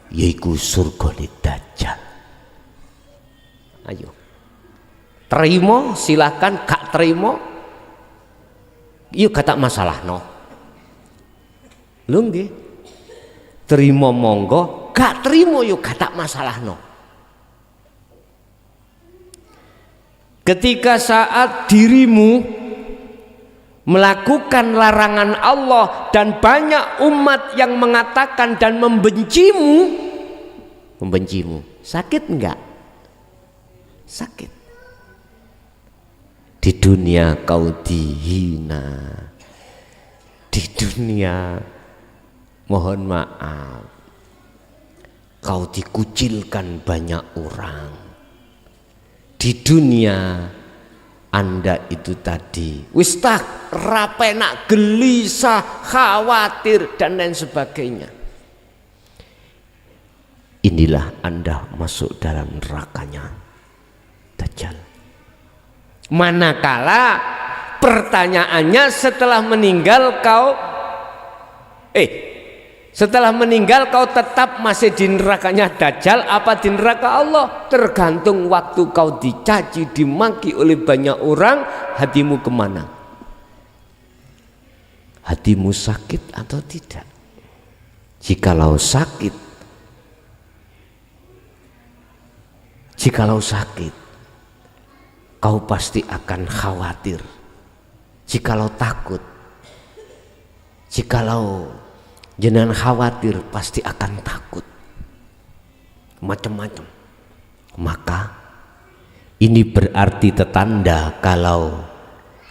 yaiku surgane Dajjal. Ayo. Terima silakan, gak terima iya kata masalah no. Lho nggih. Terima monggo, gak terima yo kata masalah no. Ketika saat dirimu melakukan larangan Allah dan banyak umat yang mengatakan dan membencimu, sakit enggak? Sakit. Di dunia kau dihina, di dunia mohon maaf kau dikucilkan banyak orang. Di dunia Anda itu tadi wis tak rapenak, gelisah, khawatir dan lain sebagainya. Inilah Anda masuk dalam nerakanya Dajjal. Manakala pertanyaannya setelah meninggal kau tetap masih di nerakanya Dajjal apa di neraka Allah? Tergantung waktu kau dicaci, dimaki oleh banyak orang, hatimu kemana? Hatimu sakit atau tidak? Jikalau sakit, kau pasti akan khawatir. Jikalau takut, jikalau jenengan khawatir, pasti akan takut macam-macam. Maka ini berarti tetanda kalau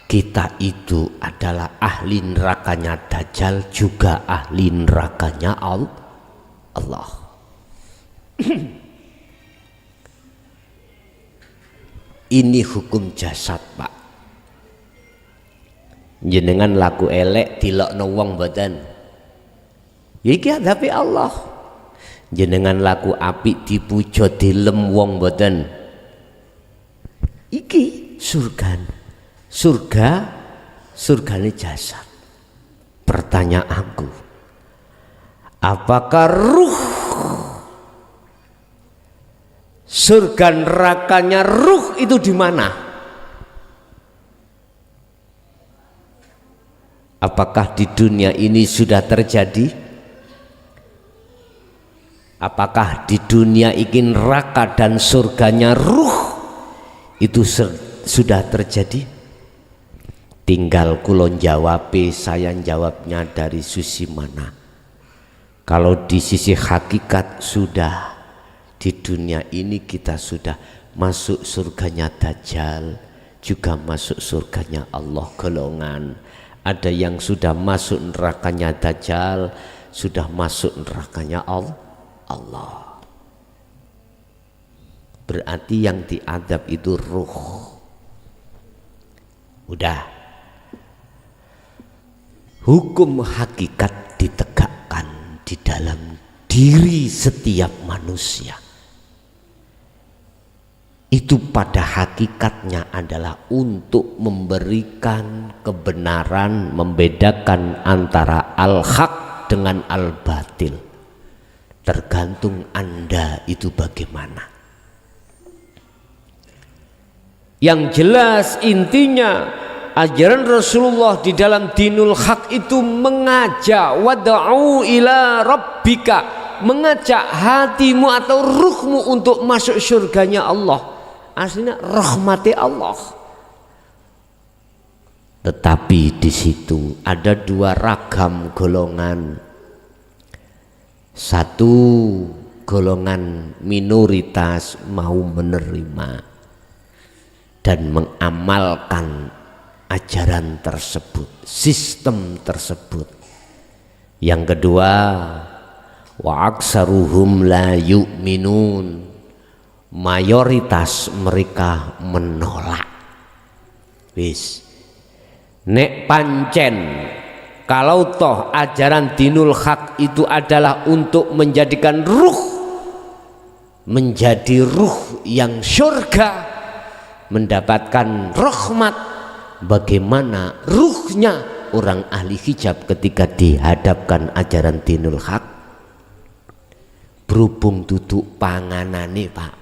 kita itu adalah ahli nerakanya Dajjal, juga ahli nerakanya Allah. Ini hukum jasad, Pak. Jenengan laku elek dilokno wong mboten, iki hadapi Allah. Jenengan laku apik dipuja dilem wong mboten, iki surgane jasad. Pertanyaanku, apakah ruh surga nerakanya ruh itu di mana? Apakah di dunia ini sudah terjadi? Apakah di dunia ini neraka dan surganya ruh itu sudah terjadi? Tinggal kulon jawab, saya jawabnya dari sisi mana. Kalau di sisi hakikat sudah, di dunia ini kita sudah masuk surganya Dajjal, juga masuk surganya Allah golongan. Ada yang sudah masuk nerakanya Dajjal, sudah masuk nerakanya Allah. Berarti yang diadab itu ruh. Udah. Hukum hakikat ditegakkan di dalam diri setiap manusia. Itu pada hakikatnya adalah untuk memberikan kebenaran, membedakan antara al-haq dengan al-batil. Tergantung Anda itu bagaimana. Yang jelas intinya ajaran Rasulullah di dalam dinul haq itu mengajak wad'u ila rabbika, mengajak hatimu atau ruhmu untuk masuk surganya Allah. Aslinya rahmati Allah. Tetapi di situ ada dua ragam golongan. Satu golongan minoritas mau menerima dan mengamalkan ajaran tersebut, sistem tersebut. Yang kedua, wa aksaruhum la yu'minun, mayoritas mereka menolak. Wis nek pancen kalau toh ajaran dinul haq itu adalah untuk menjadikan ruh menjadi ruh yang syurga, mendapatkan rahmat. Bagaimana ruhnya orang ahli hijab ketika dihadapkan ajaran dinul haq? Berhubung duduk panganane Pak,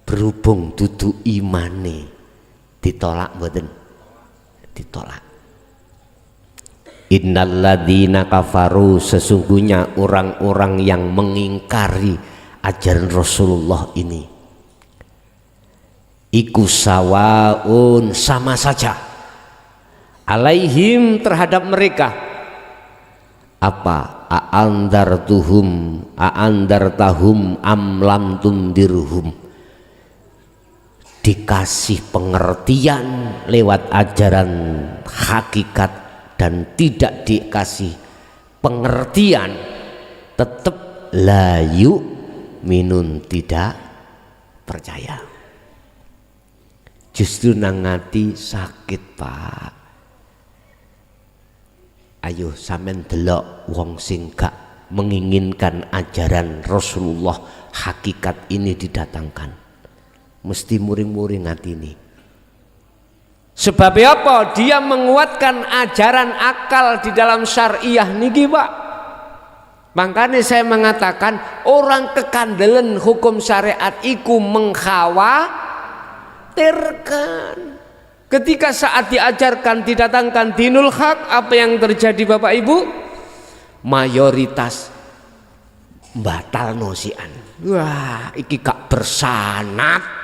berhubung duduk imane, ditolak mboten? Ditolak. Innalladzina kafaru, sesungguhnya orang-orang yang mengingkari ajaran Rasulullah ini, iku sawaun, sama saja, alaihim, terhadap mereka, apa aandartahum am lam tundirhum, dikasih pengertian lewat ajaran hakikat dan tidak dikasih pengertian, tetap layu minun, tidak percaya. Justru nang ngati sakit Pak. Ayo sampean delok wong sing gak menginginkan ajaran Rasulullah hakikat ini didatangkan, mesti muring-muring hati ini. Sebab apa? Dia menguatkan ajaran akal di dalam syariah niki Pak. Makanya saya mengatakan orang kekandelan hukum syariat iku mengkhawatirkan. Ketika saat diajarkan didatangkan dinul haq, apa yang terjadi Bapak Ibu? Mayoritas batal nosian. Wah, iki gak bersanad.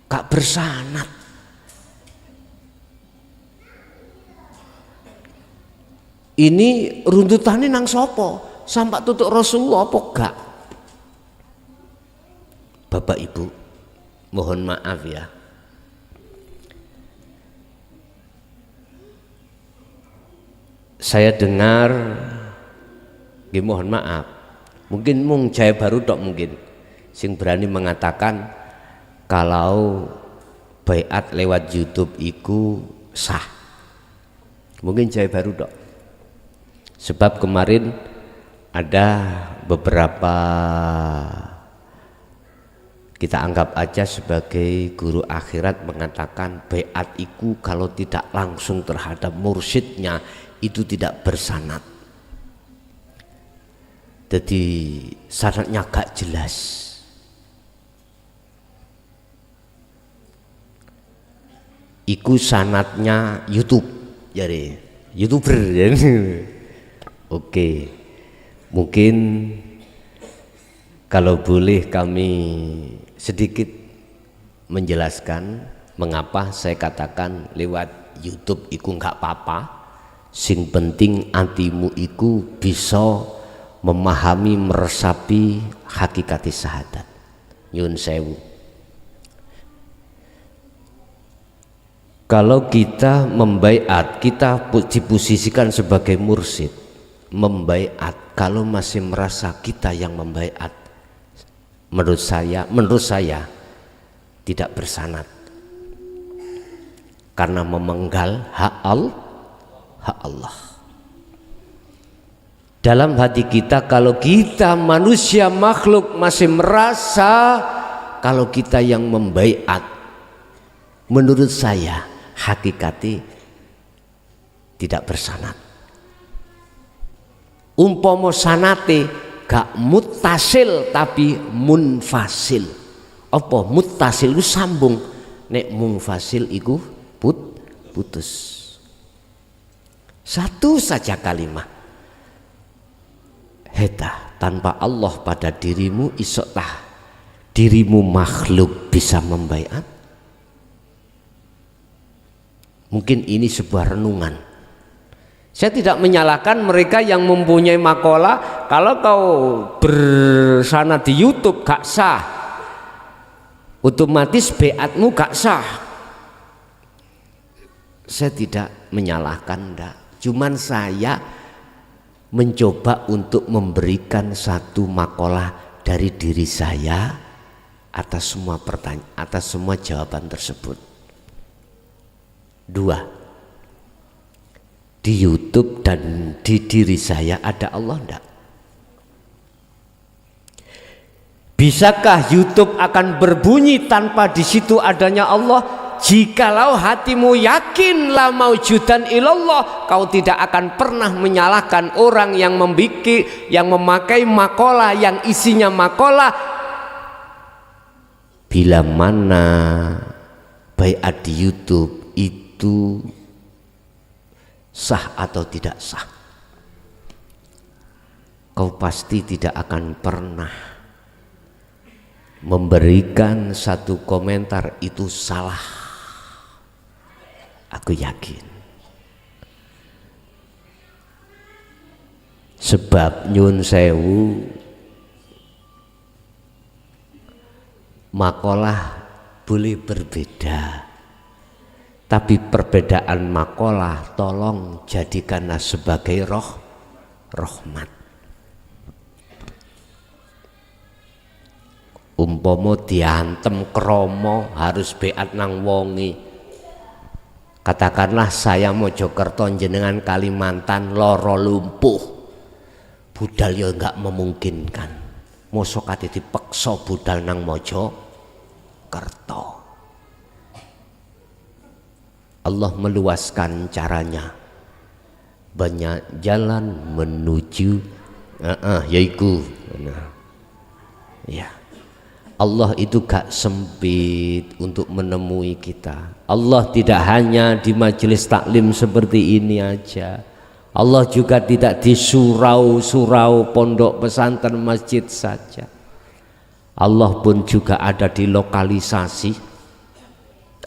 Gak bersanad. Ini runtutannya nang sopo? Sampai tutuk Rasulullah apa gak? Bapak Ibu, mohon maaf ya. Saya dengar, mohon maaf, mungkin mung Jaya Baru tok mungkin sing berani mengatakan kalau baiat lewat YouTube iku sah. Mungkin Jaya Baru dok. Sebab kemarin ada beberapa, kita anggap aja sebagai guru akhirat, mengatakan baiat iku kalau tidak langsung terhadap mursyidnya itu tidak bersanad. Jadi sanadnya gak jelas. Iku sanatnya YouTube, jadi YouTuber. Oke, mungkin kalau boleh kami sedikit menjelaskan mengapa saya katakan lewat YouTube iku nggak apa-apa. Sing penting antimu iku bisa memahami, meresapi hakikati syahadat. Nyun sewu. Kalau kita membaiat, kita diposisikan sebagai mursyid, membaiat, kalau masih merasa kita yang membaiat, menurut saya tidak bersanad, karena memenggal hak Allah. Dalam hati kita, kalau kita manusia makhluk masih merasa kalau kita yang membaiat, menurut saya hakikati tidak bersanad. Umpama sanate gak muttasil tapi munfasil. Apa muttasil itu sambung, nek munfasil itu putus. Satu saja kalimat. Heta, tanpa Allah pada dirimu isoklah dirimu makhluk bisa membaiat. Mungkin ini sebuah renungan. Saya tidak menyalahkan mereka yang mempunyai makalah. Kalau kau bersanad di YouTube gak sah, otomatis baiatmu gak sah. Saya tidak menyalahkan, enggak. Cuman saya mencoba untuk memberikan satu makalah dari diri saya atas semua pertanyaan, atas semua jawaban tersebut. 2, di YouTube dan di diri saya ada Allah enggak? Bisakah YouTube akan berbunyi tanpa di situ adanya Allah? Jikalau hatimu yakin la maujudan ilallah, kau tidak akan pernah menyalahkan orang yang memakai makalah yang isinya makalah. Bila mana baiat di YouTube itu sah atau tidak sah, kau pasti tidak akan pernah memberikan satu komentar itu salah. Aku yakin. Sebab nyun sewu, makalah boleh berbeda, tapi perbedaan makalah tolong jadikanlah sebagai rahmat. Umpama diantem kromo harus beat nang wongi. Katakanlah saya Mojokerto jenengan Kalimantan loro lumpuh, budal ya enggak memungkinkan. Mosok ati dipeksa budal nang Mojokerto. Allah meluaskan caranya. Banyak jalan menuju yaiku. Ya. Allah itu gak sempit untuk menemui kita. Allah tidak hanya di majelis taklim seperti ini aja. Allah juga tidak di surau-surau pondok pesantren masjid saja. Allah pun juga ada di lokalisasi.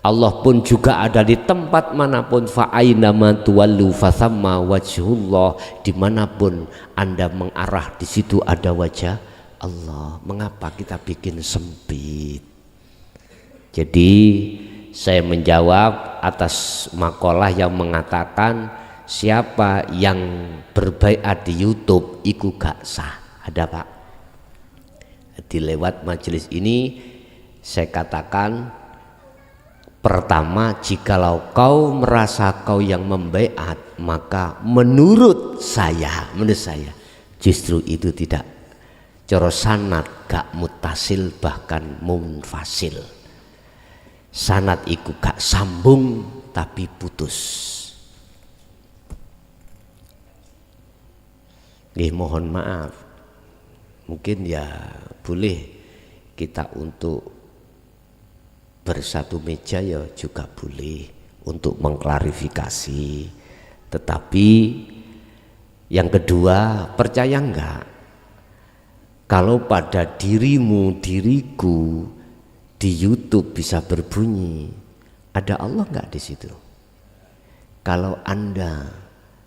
Allah pun juga ada di tempat manapun. Fa'ainama tuwallu fathamma wajhullah. Dimanapun Anda mengarah, di situ ada wajah Allah. Mengapa kita bikin sempit? Jadi saya menjawab atas makalah yang mengatakan siapa yang berbaiat di YouTube iku gak sah. Ada Pak? Di lewat majelis ini saya katakan, pertama, jikalau kau merasa kau yang membaiat, maka menurut saya justru itu tidak coro sanad gak mutasil, bahkan munfasil. Sanad iku gak sambung tapi putus. Mohon maaf, mungkin ya boleh kita untuk bersatu meja ya juga boleh untuk mengklarifikasi. Tetapi yang kedua, percaya enggak kalau pada dirimu, diriku di YouTube bisa berbunyi, ada Allah enggak di situ? Kalau Anda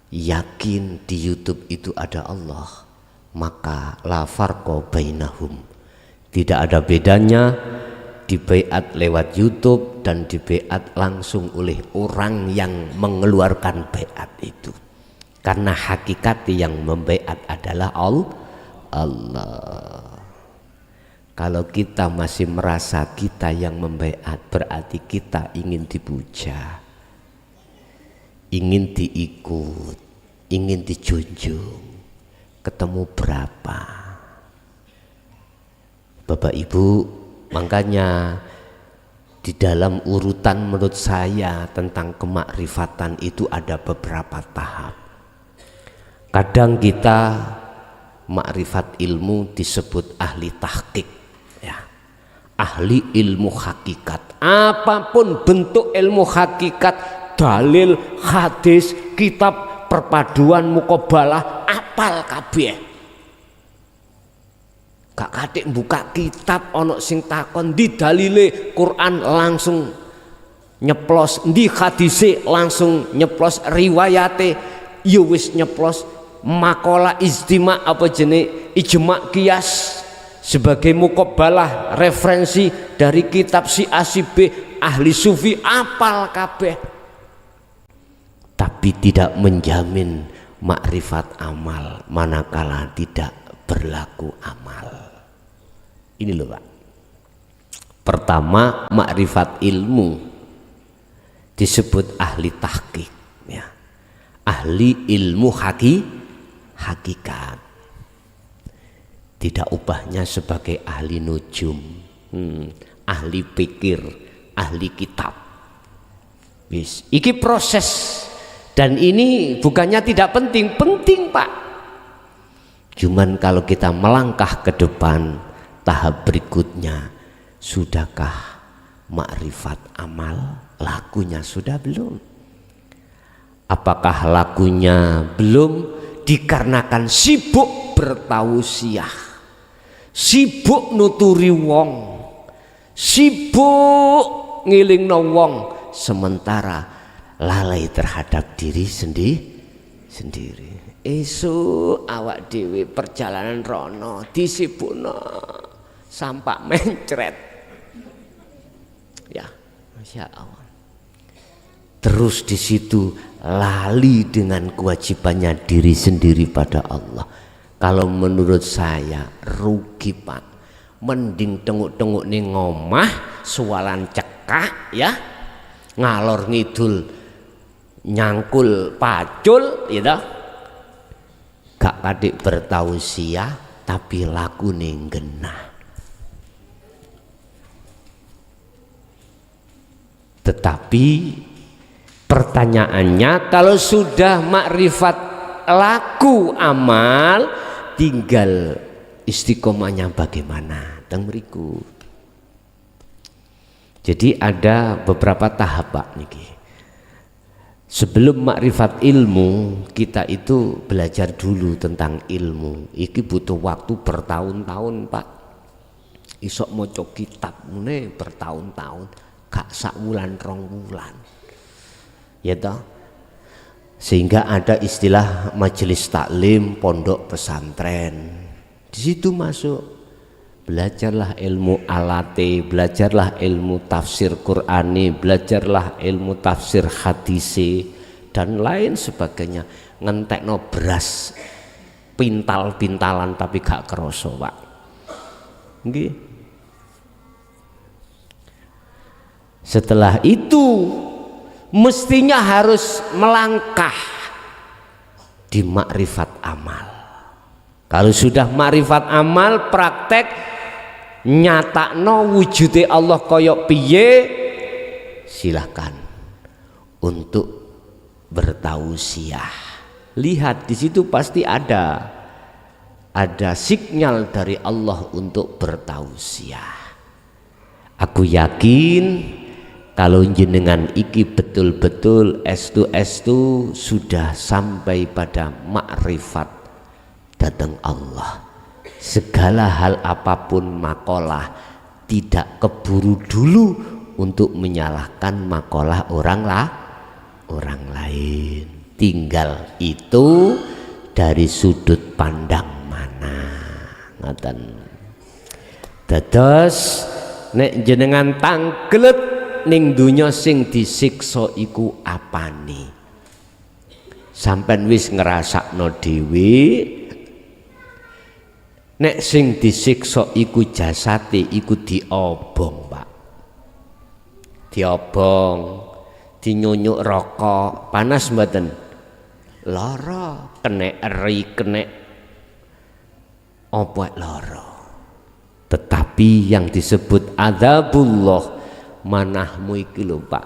yakin di YouTube itu ada Allah, maka la farqa bainahum. Tidak ada bedanya di baiat lewat YouTube dan di baiat langsung oleh orang yang mengeluarkan baiat itu. Karena hakikat yang membaiat adalah Allah. Kalau kita masih merasa kita yang membaiat, berarti kita ingin dipuja, ingin diikut, ingin dijunjung. Ketemu berapa? Bapak Ibu, makanya di dalam urutan menurut saya tentang kemakrifatan itu ada beberapa tahap. Kadang kita makrifat ilmu disebut ahli tahqiq, ya, ahli ilmu hakikat. Apapun bentuk ilmu hakikat, dalil, hadis, kitab, perpaduan, mukobalah, apal kabeh. Gak katik buka kitab ono sing takon di dalile Quran langsung nyeplos, di hadise langsung nyeplos, riwayate ya wis nyeplos. Makalah ijtima apa jenis ijma kias sebagai mukobalah referensi dari kitab si A si B, ahli sufi apal kabeh, tapi tidak menjamin makrifat amal manakala tidak berlaku amal. Ini loh Pak. Pertama, makrifat ilmu disebut ahli tahqiq, ya, ahli ilmu hakikat. tidak upahnya sebagai ahli nujum, ahli pikir, ahli kitab. Wis, iki proses, dan ini bukannya tidak penting, penting Pak. Cuman kalau kita melangkah ke depan, tahap berikutnya, sudahkah makrifat amal? Lakunya sudah belum? Apakah lakunya belum dikarenakan sibuk bertausiah, sibuk nuturi wong, sibuk ngilingno wong, sementara lalai terhadap diri sendiri. Esuk awak dhewe perjalanan rono disibukno sampak mencret. Ya, Masya Allah. Terus di situ lali dengan kewajibannya diri sendiri pada Allah. Kalau menurut saya rugi Pak. Mending tenguk-tenguk ning ngomah sualan cekak ya, ngalor ngidul nyangkul pacul gitu, gak kadik bertausiah tapi laku ning genah. Tetapi pertanyaannya, kalau sudah makrifat laku amal, tinggal istiqomahnya bagaimana? Teng mriku. Jadi ada beberapa tahap Pak niki. Sebelum makrifat ilmu, kita itu belajar dulu tentang ilmu. Iki butuh waktu bertahun-tahun Pak. Isok maca kitab mune bertahun-tahun, gak sak wulan rong wulan. Ya toh? Sehingga ada istilah majelis taklim pondok pesantren. Di situ masuk, belajarlah ilmu alate, belajarlah ilmu tafsir Qur'ani, belajarlah ilmu tafsir hadisi dan lain sebagainya. Ngentekno beras pintal-pintalan tapi gak kerosok Pak. Nggih. Setelah itu mestinya harus melangkah di makrifat amal. Kalau sudah makrifat amal, praktek nyatakno wujude Allah koyok piye, silahkan untuk bertausiah. Lihat di situ pasti ada sinyal dari Allah untuk bertausiah. Aku yakin kalau jenengan iki betul-betul estu sudah sampai pada makrifat datang Allah. Segala hal apapun makalah, tidak keburu dulu untuk menyalahkan makalah orang lain. Tinggal itu dari sudut pandang mana. Ngoten. Dados nek jenengan tanglet ning donya sing disiksa iku apane? Sampeyan wis ngrasakno dhewe nek sing disiksa iku jasate iku diobong Pak. Diobong, dinyunyuk rokok, panas mboten? Lara, kena eri, kena apa lara. Tetapi yang disebut adzabullah, manahmu iki lho Pak,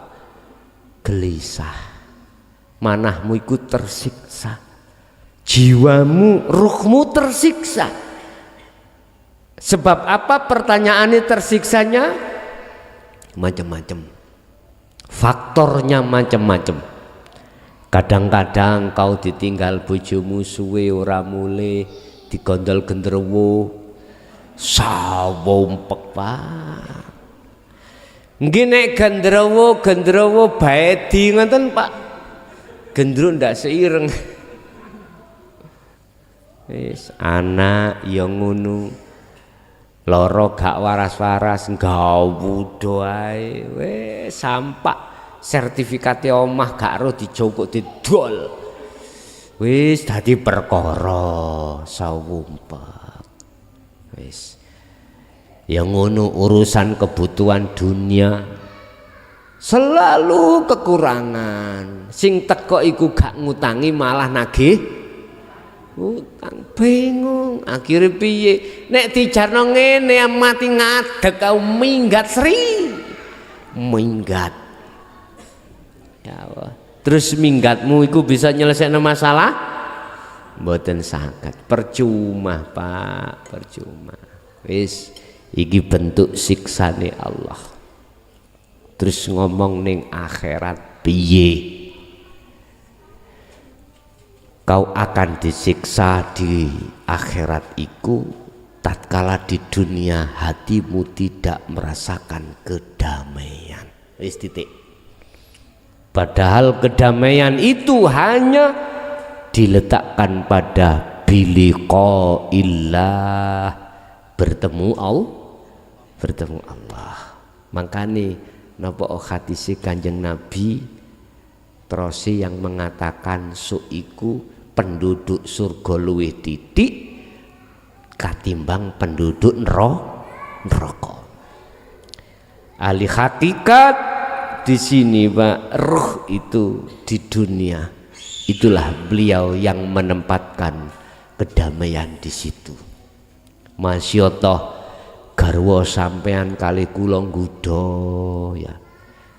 gelisah. Manahmu iku tersiksa. Jiwamu, ruhmu tersiksa. Sebab apa pertanyaannya tersiksanya? Macam-macam. Faktornya macam-macam. Kadang-kadang kau ditinggal bojomu suwe ora mule, digondol gendrewo, sawompek Pak. Nggih nek gendrewo baedi ngoten Pak. Gendro ndak seireng. Wis anak ya ngono. Loro gak waras-waras gawudo ae wis sampak sertifikate omah gak ro dijokok didol. Wis dadi perkara sawumpet. Wis ya ngono urusan kebutuhan dunia selalu kekurangan. Sing teko iku gak ngutangi malah nagih utang bingung akhirnya piye nek dijarno ngene mati ngadeg kau minggat Sri minggat ya Allah. Terus minggatmu iku bisa nyelesaikno masalah mboten saged percuma Pak percuma wis iki bentuk siksane Allah. Terus ngomong ning akhirat piye kau akan disiksa di akhirat iku tatkala di dunia hatimu tidak merasakan kedamaian. Wis titik. Padahal kedamaian itu hanya diletakkan pada biliqaillah bertemu Allah. Makanya napa hadis Kanjeng Nabi terus yang mengatakan suiku penduduk surga luwih titik katimbang penduduk neraka. Ahli hakikat di sini Pak, ruh itu di dunia itulah beliau yang menempatkan kedamaian di situ. Masyaallah garwa sampean kali kula nggudo ya.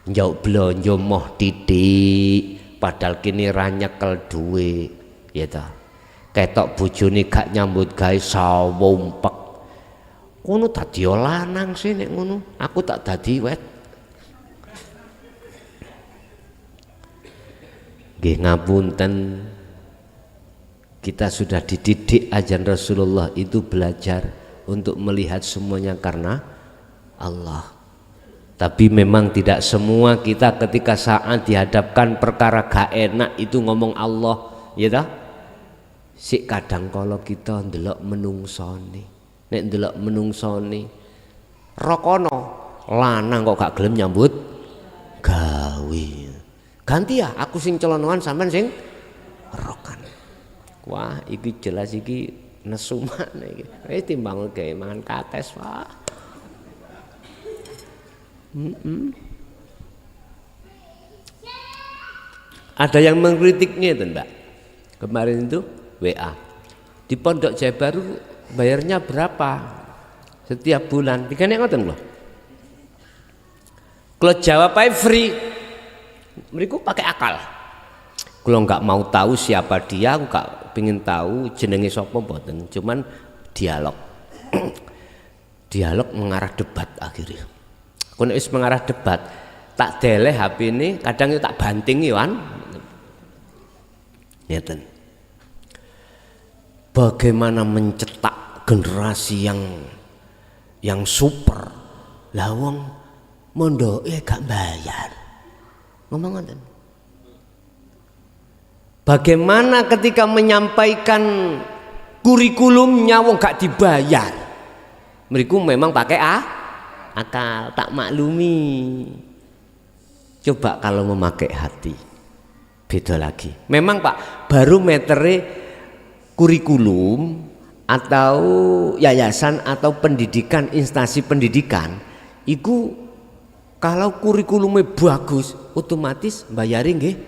Njauk blonjo moh titik padahal kini ra nyekel duwe ya ta. Ketok bojone gak nyambut gawe sawompek. Ngono dadi lanang sih nek ngono. Aku tak dadi wet. Nggih ngapunten. Kita sudah dididik ajaran Rasulullah itu belajar untuk melihat semuanya karena Allah. Tapi memang tidak semua kita ketika saat dihadapkan perkara gak enak itu ngomong Allah, ya ta? Sik kadang kalau kita ndelok menungsoni, nek ndelok menungsoni, rokono lanang kok gak gelem nyambut gawe. Ganti ya, aku sing celonoan sampean sing rokan. Wah, iki jelas iki nesu maneh iki. Wis timbang gawe mangan kates, Pak. Ada yang mengkritiknya itu Mbak. Kemarin itu WA di Pondok Jaya Baru bayarnya berapa setiap bulan? Dikane ngoten lho. Kalau jawab ae free, mereka pakai akal. Kalau nggak mau tahu siapa dia, aku nggak pengen tahu jenenge sapa mboten. Cuman dialog, dialog mengarah debat akhirnya. Kalau is mengarah debat, tak deleh HP ini, kadang itu tak banting Iwan. Ngeten. Bagaimana mencetak generasi yang super, lawang mondoke gak bayar. Ngomong ngoten. Bagaimana ketika menyampaikan kurikulumnya wong gak dibayar. Mereka memang pakai akal, tak maklumi. Coba kalau memakai hati, beda lagi. Memang Pak, baru metere kurikulum atau yayasan atau pendidikan, instansi pendidikan, itu kalau kurikulumnya bagus, otomatis bayarin nggih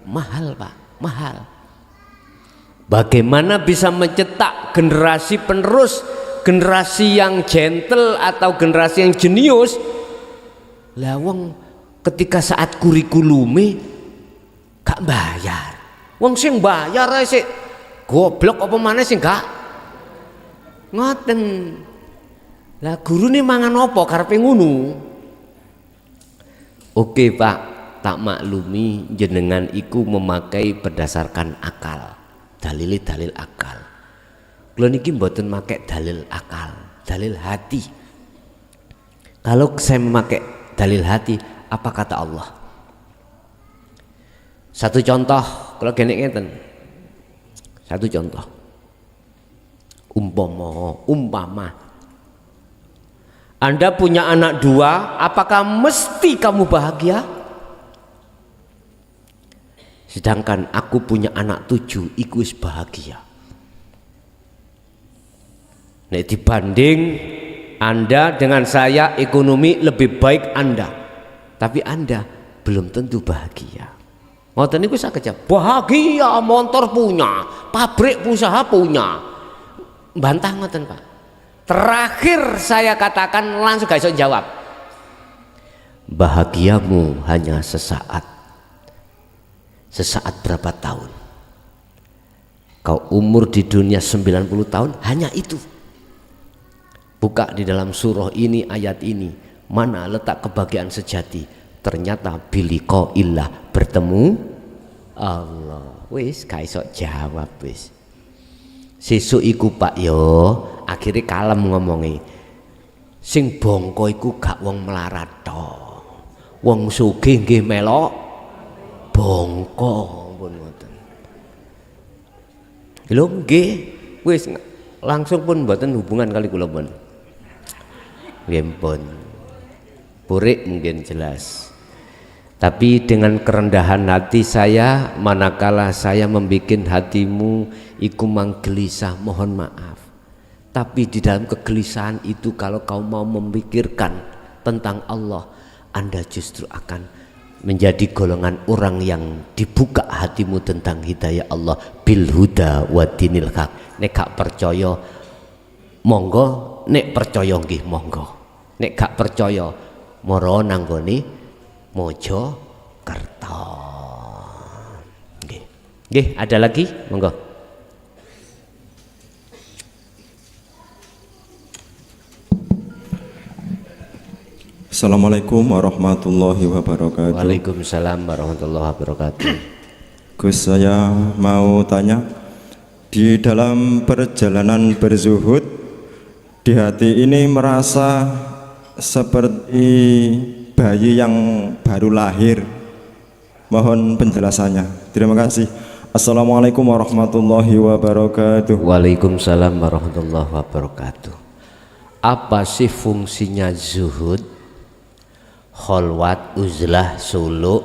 mahal Pak, mahal. Bagaimana bisa mencetak generasi penerus, generasi yang gentle atau generasi yang jenius? Lah wong ketika saat kurikulumnya gak bayar, wong sing bayar ae sik goblok apa maneh sing gak ngoten. Lah gurune mangan apa karepe ngono? Oke Pak, tak maklumi jenengan iku memakai berdasarkan akal, dalil akal. Kula niki mboten make dalil akal, dalil hati. Kalau saya memakai dalil hati, apa kata Allah? Satu contoh, kalau gini ngeten. Satu contoh. Umpama Anda punya anak 2, apakah mesti kamu bahagia? Sedangkan aku punya anak 7, iku wis bahagia. Nek dibanding Anda dengan saya, ekonomi lebih baik Anda, tapi Anda belum tentu bahagia. Ngoten niku saged bahagia, motor punya, pabrik usaha punya. Bantah ngoten Pak. Terakhir saya katakan langsung gak iso jawab. Bahagiamu hanya sesaat. Sesaat berapa tahun? Kau umur di dunia 90 tahun hanya itu. Buka di dalam surah ini, ayat ini, mana letak kebahagiaan sejati? Ternyata biliko illah, bertemu Allah. Wis gak iso jawab wis. Sesuk iku Pak yo, akhirnya kalem ngomongi. Sing bongko iku gak wong melarat tok. Wong sugih nggih melok bongko pun ngoten. Lho nggih, wis langsung pun mboten hubungan kali kula pun. Nggih pun. Purik mungkin jelas. Tapi dengan kerendahan hati saya, manakala saya membikin hatimu iku manggelisah, mohon maaf. Tapi di dalam kegelisahan itu kalau kau mau memikirkan tentang Allah, Anda justru akan menjadi golongan orang yang dibuka hatimu tentang hidayah Allah bil huda wa dinil haq. Nek gak percaya monggo, nek percaya nggih monggo. Nek gak percaya mara nanggone Mojokerto. Nggih. Nggih, ada lagi? Monggo. Assalamualaikum warahmatullahi wabarakatuh. Waalaikumsalam warahmatullahi wabarakatuh. Gus, saya mau tanya, di dalam perjalanan berzuhud di hati ini merasa seperti bayi yang baru lahir. Mohon penjelasannya. Terima kasih. Assalamualaikum warahmatullahi wabarakatuh. Waalaikumsalam warahmatullahi wabarakatuh. Apa sih fungsinya zuhud? Kholwat, uzlah, suluk,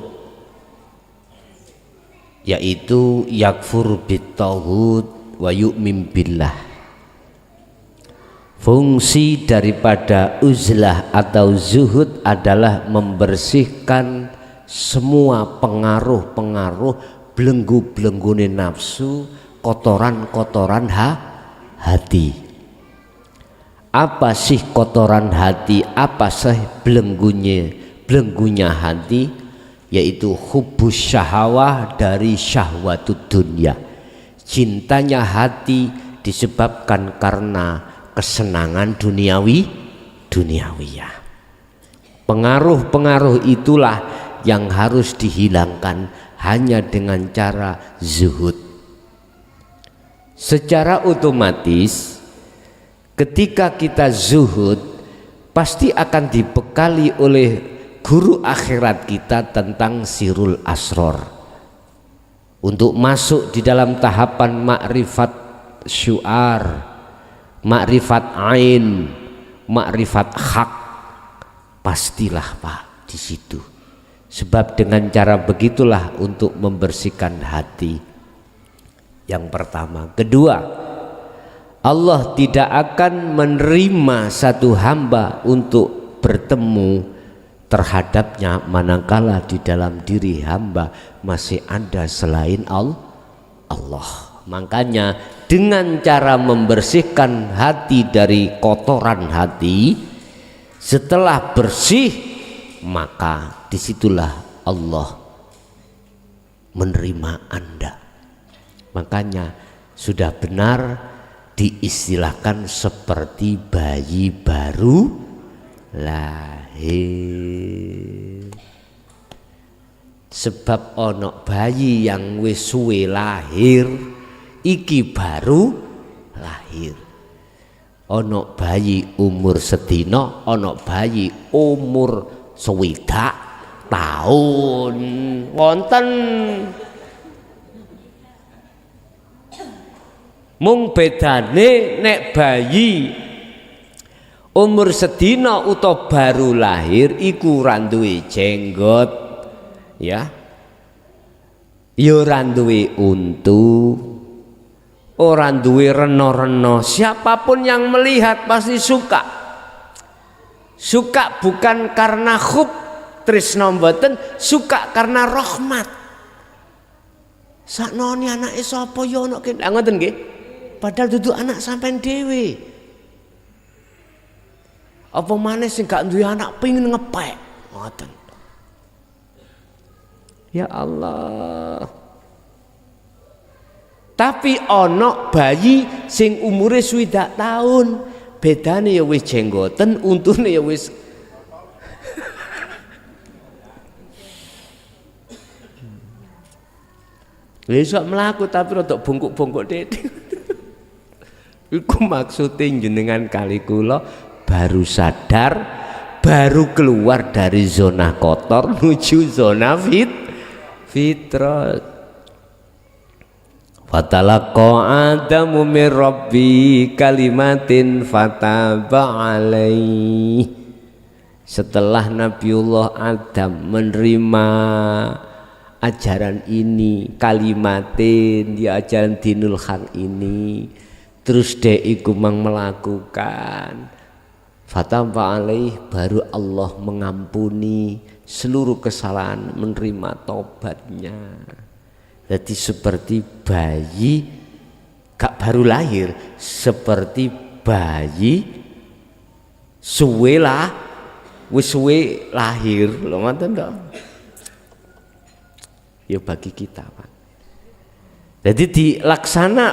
yaitu yakfur bittauhid wa yu'min billah. Fungsi daripada uzlah atau zuhud adalah membersihkan semua pengaruh-pengaruh belenggu-belenggune nafsu, kotoran-kotoran hati. Apa sih kotoran hati? Apa sih belenggunya hati? Yaitu hubbus syahawah dari syahwatud dunya. Cintanya hati disebabkan karena kesenangan duniawiyah. Pengaruh-pengaruh itulah yang harus dihilangkan hanya dengan cara zuhud. Secara otomatis ketika kita zuhud pasti akan dibekali oleh guru akhirat kita tentang sirul asror untuk masuk di dalam tahapan makrifat syu'ar, makrifat ain, makrifat hak. Pastilah Pak di situ. Sebab dengan cara begitulah untuk membersihkan hati. Yang pertama, kedua, Allah tidak akan menerima satu hamba untuk bertemu terhadapnya manakala di dalam diri hamba masih ada selain Allah. Makanya dengan cara membersihkan hati dari kotoran hati, setelah bersih maka disitulah Allah menerima Anda. Makanya sudah benar diistilahkan seperti bayi baru lahir. Sebab ono bayi yang wis suwe lahir iki baru lahir. Ono bayi umur sedina, ono bayi umur 20 tahun. Wonten mung bedane nek bayi umur sedina utawa baru lahir iku ora duwe jenggot, ya ora duwe untu, ora duwe reno-reno. Siapapun yang melihat pasti suka. Suka bukan karena hub tresno mboten, suka karena rahmat. Saknoni anake sapa ya ana kene. Ngoten nggih. Padahal dudu anak sampean dhewe. Apa maneh sing gak duwe anak pengin ngepek. Ngoten. Ya Allah. Tapi ana bayi sing umure 6 tahun, bedane ya wis jenggoten, untune ya wis besok melaku tapi rada bongkok-bongkok detik. Iku maksude jenengan kali kula baru sadar, baru keluar dari zona kotor menuju zona fitrah. Fatalaqa Adamu min Rabbi kalimatin fataba alaih. Setelah Nabiullah Adam menerima ajaran ini, kalimatin ya ajaran dinul haq ini, terus dia iku mang melakukan fataba alaih, baru Allah mengampuni seluruh kesalahan, menerima tobatnya. Jadi seperti bayi gak baru lahir, seperti bayi suwe lah, wis suwe lahir, lho ngoten to. Ya bagi kita, Pak. Jadi dilaksana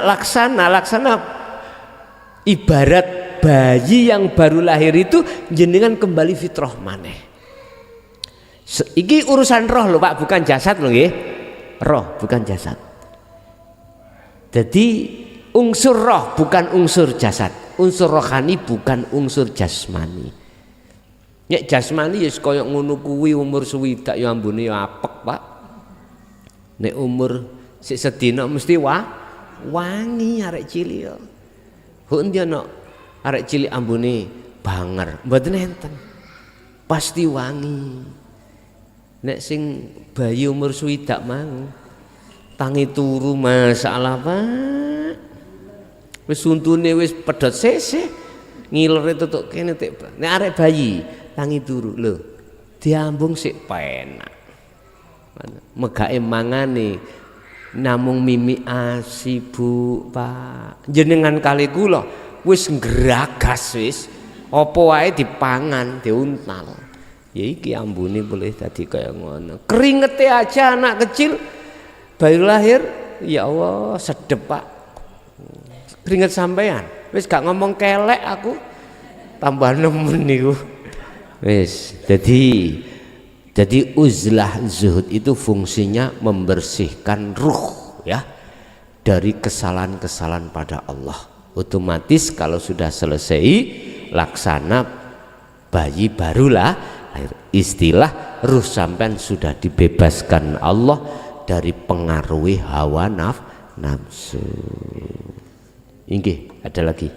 ibarat bayi yang baru lahir itu jenengan kembali fitrah maneh. Iki urusan roh lho Pak, bukan jasad lho nggih. Roh bukan jasad. Jadi unsur roh bukan unsur jasad, unsur rohani bukan unsur jasmani. Nek jasmani ya kaya ngono kuwi umur swidak ya ambune ya apek, Pak. Nek umur sik sedina mesti wangi arek cilik ya. Kok endi ana arek cilik ambune banger, mboten enten. Pasti wangi. Nek sing bayi umur swidak mang tangi turu masalah Pak. Wis untune wis pedhot seseh, ngilere tutuk kene tek. Nek arek bayi tangi turu lho, diambung sik penak. Megake mangane namung mimi asi Bu Pak. Jenengan kali kula wis ngragas wis apa wae dipangan, diuntal. Ya iki ambune boleh tadi kaya ngono. Keringete aja anak kecil baru lahir, ya Allah sedep Pak. Keringet sampean. Wis gak ngomong kelek aku. Tambah nemen niku. Wis, jadi uzlah zuhud itu fungsinya membersihkan ruh ya dari kesalahan-kesalahan pada Allah. Otomatis kalau sudah selesai laksana bayi barulah istilah ruh sampean sudah dibebaskan Allah dari pengaruhi hawa nafsu. Inggih, ada lagi.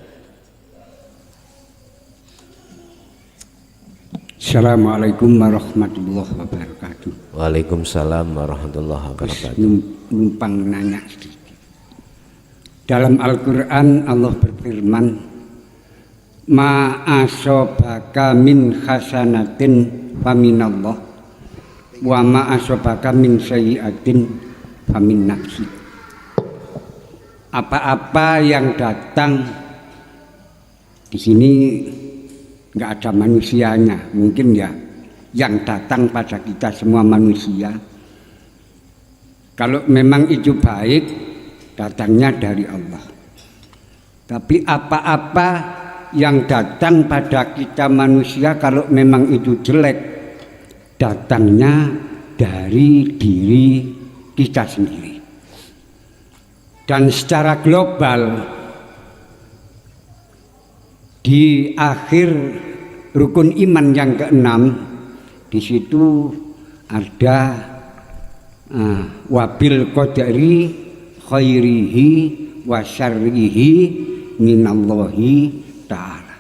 Assalamualaikum warahmatullahi wabarakatuh. Waalaikumsalam warahmatullahi wabarakatuh. Numpang nanya sedikit. Dalam Al-Quran Allah berfirman, ma asobaka min hasanatin faminallah wa ma asobaka min sayyiatin famin nafsi. Apa-apa yang datang di sini nggak ada manusianya, mungkin ya yang datang pada kita semua manusia. Kalau memang itu baik, datangnya dari Allah. Tapi apa-apa yang datang pada kita manusia kalau memang itu jelek, datangnya dari diri kita sendiri. Dan secara global di akhir rukun iman yang ke-6 di situ ada wabil qadari khairihi wa syarrihi minallahi ta'ala.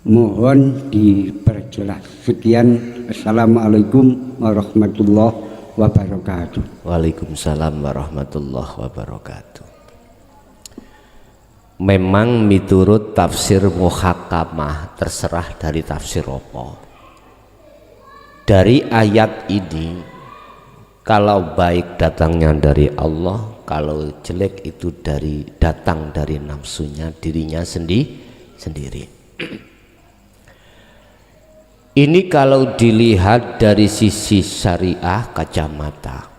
Mohon diperjelas. Sekian, assalamualaikum warahmatullahi wabarakatuh. Waalaikumsalam warahmatullahi wabarakatuh. Memang miturut tafsir muhakamah, terserah dari tafsir apa. Dari ayat ini Kalau baik datangnya dari Allah, kalau jelek itu datang dari nafsunya, dirinya sendiri. Ini kalau dilihat dari sisi syariah kacamata.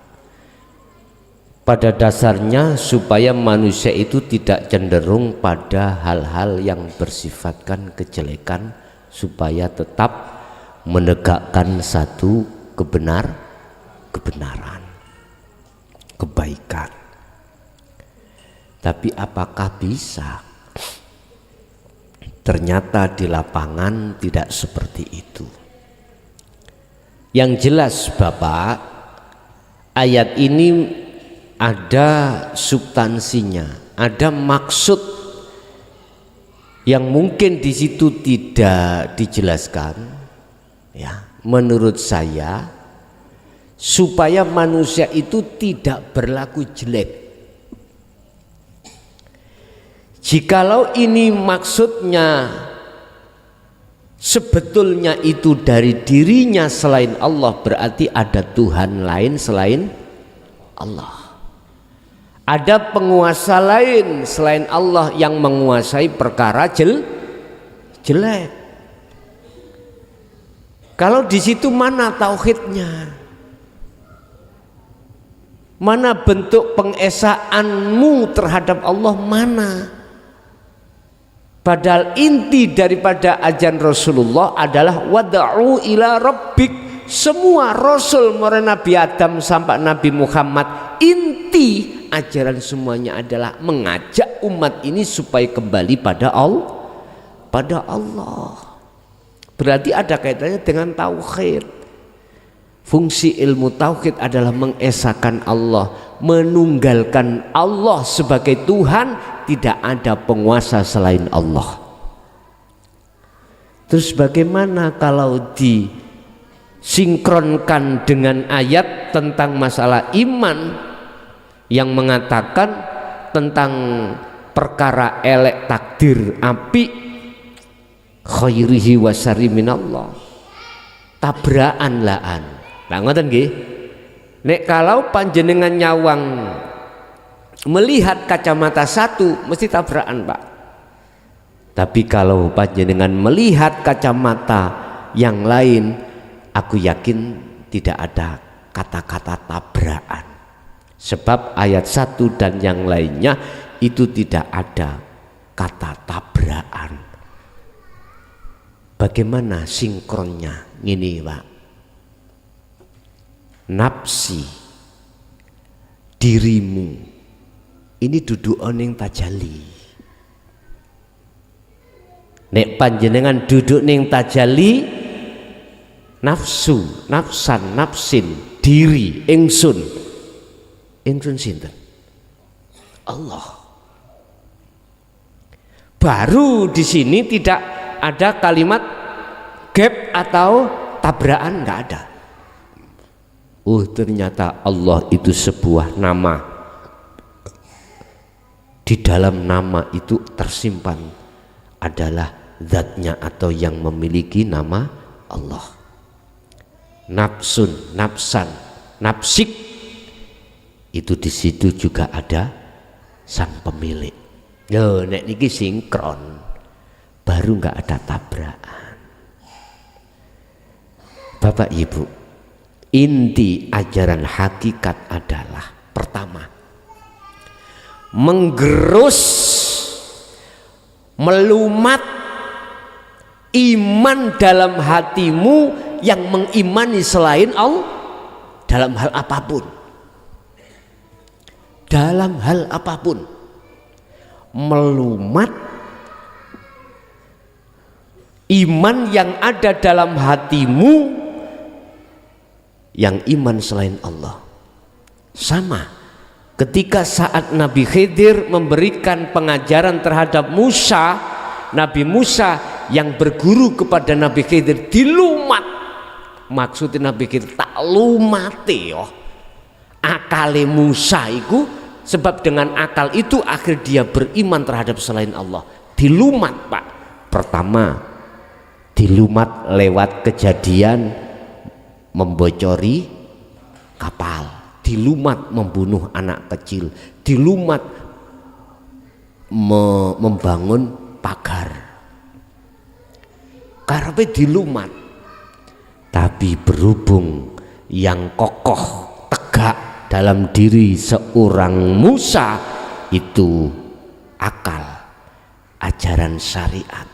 Pada dasarnya supaya manusia itu tidak cenderung pada hal-hal yang bersifatkan kejelekan, supaya tetap menegakkan satu kebenaran, kebaikan. Tapi apakah bisa? Ternyata di lapangan tidak seperti itu. Yang jelas Bapak, ayat ini ada substansinya, ada maksud yang mungkin di situ tidak dijelaskan, ya. Menurut saya, supaya manusia itu tidak berlaku jelek. Jikalau ini maksudnya sebetulnya itu dari dirinya selain Allah, berarti ada Tuhan lain selain Allah. Ada penguasa lain selain Allah yang menguasai perkara jelek. Kalau di situ mana tauhidnya? Mana bentuk pengesaanmu terhadap Allah, mana? Padahal inti daripada ajaran Rasulullah adalah wad'u ila rabbik. Semua Rasul mulai Nabi Adam sampai Nabi Muhammad, inti ajaran semuanya adalah mengajak umat ini supaya kembali pada Allah. Berarti ada kaitannya dengan tauhid. Fungsi ilmu tauhid adalah mengesahkan Allah, menunggalkan Allah sebagai Tuhan, tidak ada penguasa selain Allah. Terus bagaimana kalau disinkronkan dengan ayat tentang masalah iman yang mengatakan tentang perkara elek takdir api khairihi wa syarri minallah, tabrakan laan. Nah ngoten nggih, nek kalau panjenengan nyawang melihat kacamata satu mesti tabrakan Pak. Tapi kalau panjenengan melihat kacamata yang lain, aku yakin tidak ada kata-kata tabrakan. Sebab ayat satu dan yang lainnya itu tidak ada kata tabrakan. Bagaimana sinkronnya? Ini Pak, nafsi dirimu ini duduk oning tajalli. Nek panjenengan duduk ning tajalli, nafsu, nafsan, nafsin, diri, ingsun sinten? Allah. Baru di sini tidak ada kalimat gap atau tabrakan, nggak ada. Oh ternyata Allah itu sebuah nama. Di dalam nama itu tersimpan adalah zatnya atau yang memiliki nama Allah. Nafsun, nafsan, nafsik, itu di situ juga ada sang pemilik. Yo nek niki sinkron, baru nggak ada tabrakan. Bapak Ibu, inti ajaran hakikat adalah pertama, menggerus, melumat iman dalam hatimu yang mengimani selain Allah dalam hal apapun. Dalam hal apapun, melumat iman yang ada dalam hatimu yang iman selain Allah. Sama ketika saat Nabi Khidir memberikan pengajaran terhadap Musa, Nabi Musa yang berguru kepada Nabi Khidir dilumat. Maksudnya Nabi Khidir tak lumati yo akale Musa itu, sebab dengan akal itu akhir dia beriman terhadap selain Allah. Dilumat Pak. Pertama dilumat lewat kejadian membocori kapal. dilumat membunuh anak kecil, dilumat membangun pagar, karepe dilumat. Tapi berhubung yang kokoh tegak dalam diri seorang Musa itu akal, ajaran syariat,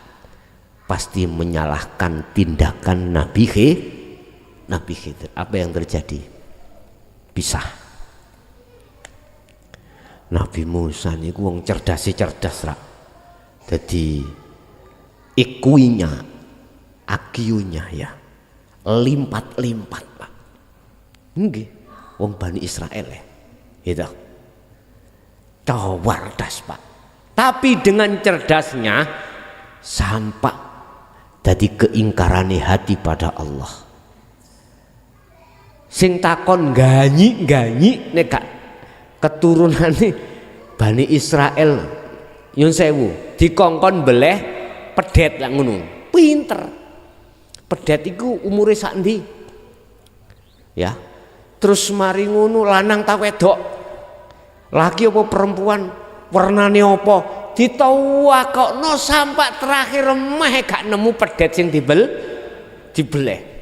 pasti menyalahkan tindakan Nabi Khidir. Apa yang terjadi? Pisah. Nabi Musa niku wong cerdas rak. Jadi IQ-nya, IQ-nya ya limpat-limpat, Pak. Nggih, wong Bani Israel ya. Gitu. Cerdas, Pak. Tapi dengan cerdasnya sampai jadi keingkarane hati pada Allah. Sing takon ganyi nek gak keturunane Bani Israel nyun sewu dikongkon beleh pedet lah ngono. Pinter. Pedet iku umure sak ndi? Ya. Terus mari ngono lanang ta wedok? Laki apa perempuan? Warnane apa? Ditawakokno sampai terakhir meh gak nemu pedet sing dibeleh.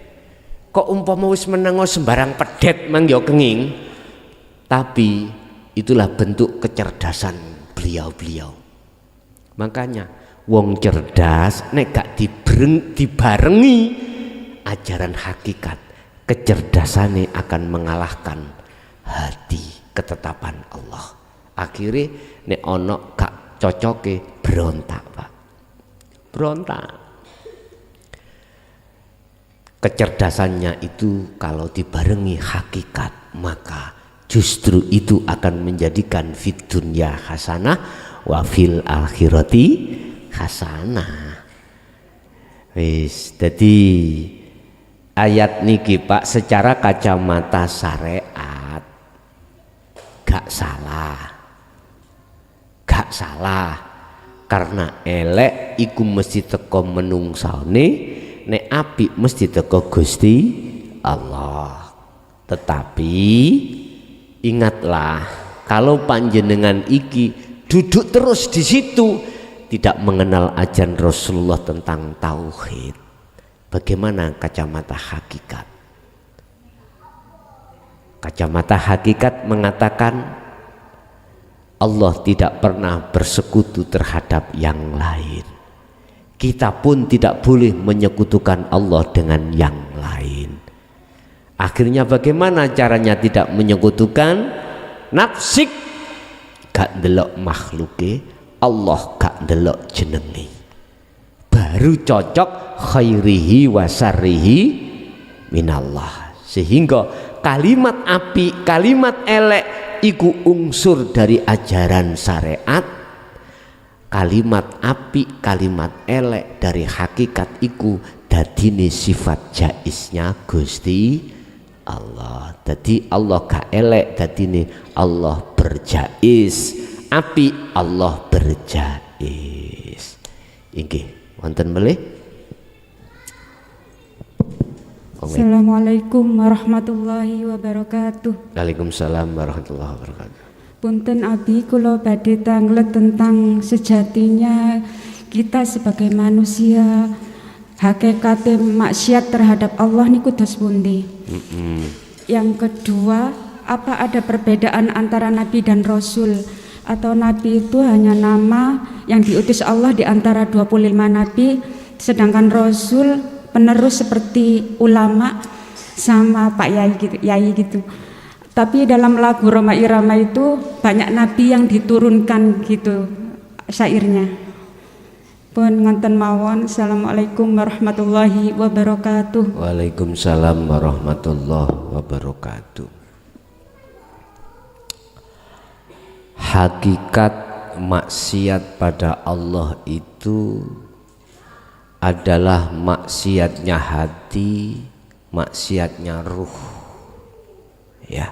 Kok umpama wis menengo sembarang pedet mang ya kenging. Tapi itulah bentuk kecerdasan beliau-beliau. Makanya wong cerdas nek gak dibarengi ajaran hakikat, kecerdasane akan mengalahkan hati ketetapan Allah. Akhirnya nek ono gak cocoke berontak, Pak. Berontak. Kecerdasannya itu kalau dibarengi hakikat, maka justru itu akan menjadikan fid dunya hasanah wa fil akhirati hasanah. Wis, jadi ayat niki Pak secara kacamata syariat gak salah karena elek iku mesti teko menungsane, nek apik mesti teko Gusti Allah. Tetapi ingatlah, kalau panjenengan iki duduk terus di situ tidak mengenal ajaran Rasulullah tentang tauhid, bagaimana kacamata hakikat? Kacamata hakikat mengatakan Allah tidak pernah bersekutu terhadap yang lain. Kita pun tidak boleh menyekutukan Allah dengan yang lain. Akhirnya bagaimana caranya tidak menyekutukan? Nafsik gak ndelok makhluke, Allah gak ndelok jenenge. Baru cocok khairihi wa syarrihi minallah. Sehingga kalimat api, kalimat elek iku unsur dari ajaran syariat. Kalimat api, kalimat elek dari hakikat iku dadine sifat jaisnya Gusti Allah. Jadi Allah gak elek, dadine Allah berjais. Api Allah berjais. Inggih, wonten melih. Assalamualaikum warahmatullahi wabarakatuh. Waalaikumsalam warahmatullahi wabarakatuh. Punten abi kula badhe tanglet tentang sejatinya kita sebagai manusia hakikate maksiat terhadap Allah niku dos pundi. Yang kedua, apa ada perbedaan antara nabi dan rasul, atau nabi itu hanya nama yang diutus Allah di antara 25 nabi, sedangkan rasul penerus seperti ulama sama Pak Yai gitu. Tapi dalam lagu Roma Irama itu banyak nabi yang diturunkan gitu syairnya. Pun ngonten mawon. Assalamualaikum warahmatullahi wabarakatuh. Waalaikumsalam warahmatullahi wabarakatuh. Hakikat maksiat pada Allah itu adalah maksiatnya hati, maksiatnya ruh. Ya.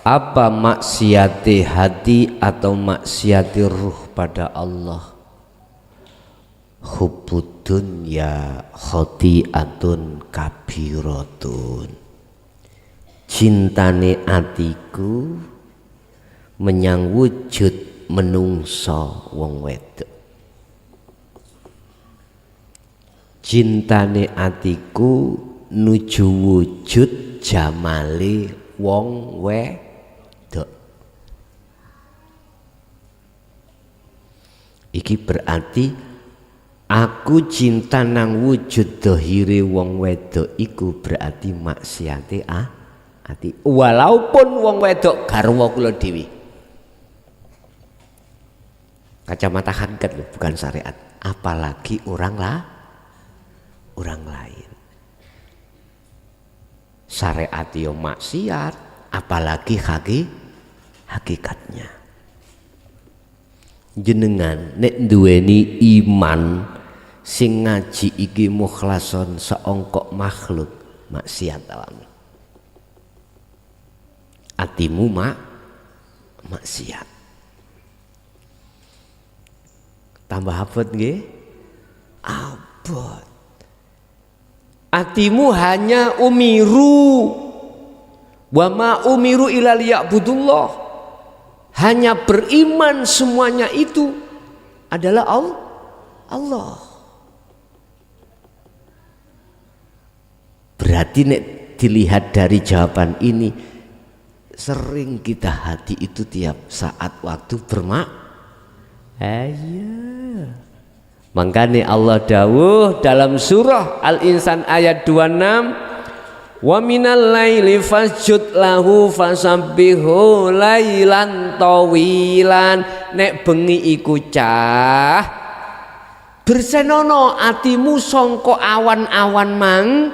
Apa maksiati hati atau maksiati ruh pada Allah? Hubbud dunya khati'atun kabiratun. cintane atiku menyang wujud menungso wong wedok. Cintane atiku nuju wujud jamale wong wedok. Iki berarti aku cinta nang wujud dohire wong wedok iku berarti maksiate ati. Walaupun wong wedok garwa kula dhewe. Kacamata hakikat loh, bukan syariat. Apalagi orang lain. Syariat yo maksiat, apalagi hakikatnya. Jenengan nek duweni iman sing ngaji iki mukhlason seongkok makhluk, maksiat awakmu. Atimu maksiat. Tambah abot nggih? Abot. Atimu hanya umiru. Wa ma umiru illa liya'budullah. Hanya beriman semuanya itu adalah Allah. Berarti nek dilihat dari jawaban ini, sering kita hati itu tiap saat waktu Makanya Allah dawuh dalam surah Al-Insan ayat 26, wa minal laili fasjud lahu fasabbihu lailan tawilan. Nek bengi iku cah bersenono atimu sangka awan-awan mang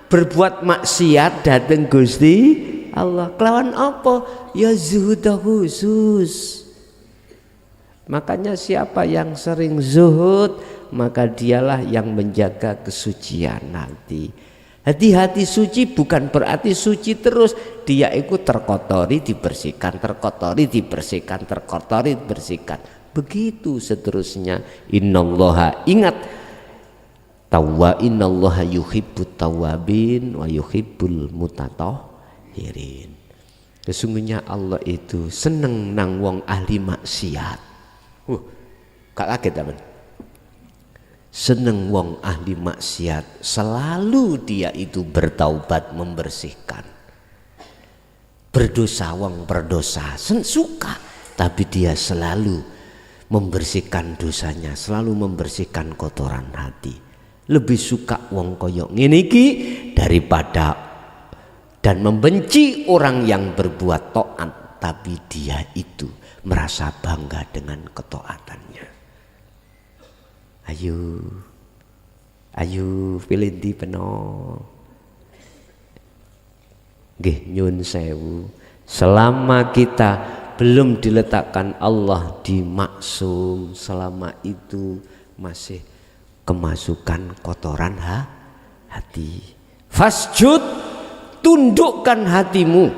berbuat maksiat dateng Gusti Allah. Kelawan apa? Ya zuhud khusus. Makanya siapa yang sering zuhud, maka dialah yang menjaga kesucian hati. Hati-hati suci bukan berarti suci terus. Dia ikut terkotori dibersihkan, terkotori dibersihkan, terkotori dibersihkan. Begitu seterusnya. Innallaha, ingat, innallaha yuhibbut tawwabin wa yuhibbul mutatahhirin. Sesungguhnya Allah itu seneng nang wong ahli maksiat. Gak kaget teman. Seneng wong ahli maksiat, selalu dia itu bertaubat, membersihkan. Berdosa wong berdosa suka, tapi dia selalu membersihkan dosanya, selalu membersihkan kotoran hati. Lebih suka wong koyok ngene iki daripada dan membenci orang yang berbuat taat, tapi dia itu merasa bangga dengan ketaatannya. Ayo pilih di peno. Nggih nyun sewu. Selama kita belum diletakkan Allah di maksum, selama itu masih kemasukan kotoran hati. Fasjud, tundukkan hatimu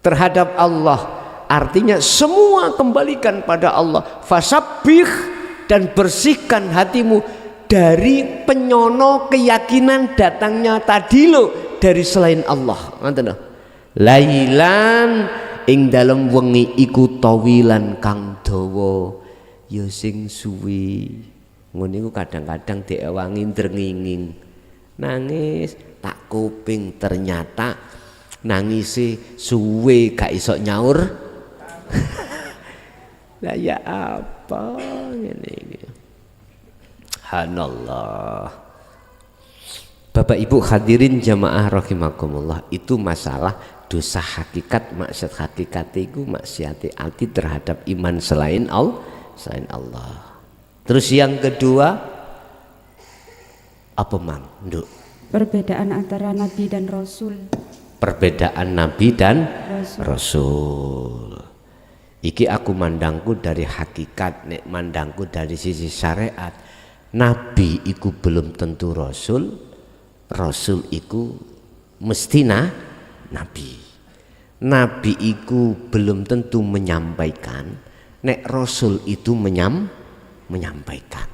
terhadap Allah. Artinya semua kembalikan pada Allah. Fasabbih, dan bersihkan hatimu dari penyono keyakinan datangnya tadi lo dari selain Allah. Lailan ing dalem wengi iku tawilan kang dawa ya sing suwi. Ngono iku kadang-kadang diewangi drenginging. Nangis tak kuping ternyata nangisi suwe gak iso nyaur. Lah ya apa ini? Subhanallah. Bapak Ibu hadirin jamaah rahimakumullah, itu masalah dosa hakikat, maksiat hakikat itu maksiat hati terhadap iman selain Allah. Terus yang kedua apa mang? Nduk. Perbedaan antara Nabi dan Rasul. Perbedaan Nabi dan Rasul. Iki aku mandangku dari hakikat, nek mandangku dari sisi syariat. Nabi iku belum tentu Rasul, Rasul iku mesti Nabi. Nabi iku belum tentu menyampaikan, nek Rasul itu menyampaikan.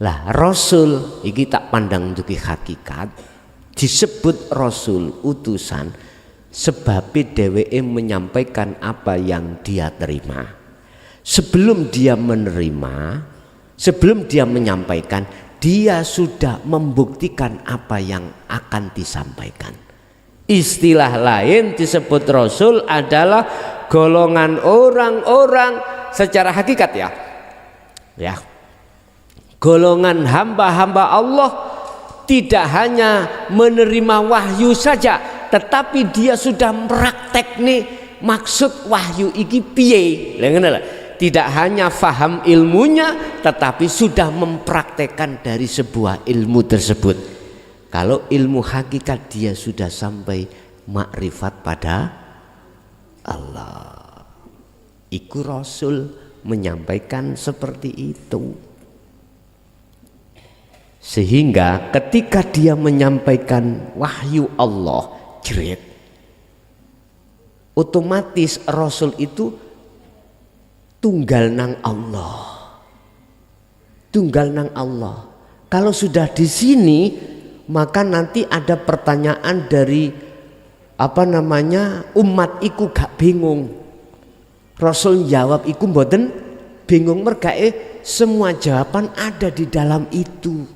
Lah Rasul iki tak pandang duki hakikat, disebut Rasul utusan sebab dheweke menyampaikan apa yang dia terima. Sebelum dia menerima, sebelum dia menyampaikan, dia sudah membuktikan apa yang akan disampaikan. Istilah lain disebut Rasul adalah golongan orang-orang secara hakikat ya. Golongan hamba-hamba Allah tidak hanya menerima wahyu saja, tetapi dia sudah meraktek nih maksud wahyu iki piye. Tidak hanya faham ilmunya, tetapi sudah mempraktekkan dari sebuah ilmu tersebut. Kalau ilmu hakikat dia sudah sampai makrifat pada Allah. Iku Rasul menyampaikan seperti itu. Sehingga ketika dia menyampaikan wahyu Allah, jerit, otomatis Rasul itu tunggal nang Allah. Tunggal nang Allah. Kalau sudah di sini, maka nanti ada pertanyaan dari umat iku gak bingung. Rasul jawab iku mboten bingung, mergae semua jawaban ada di dalam itu.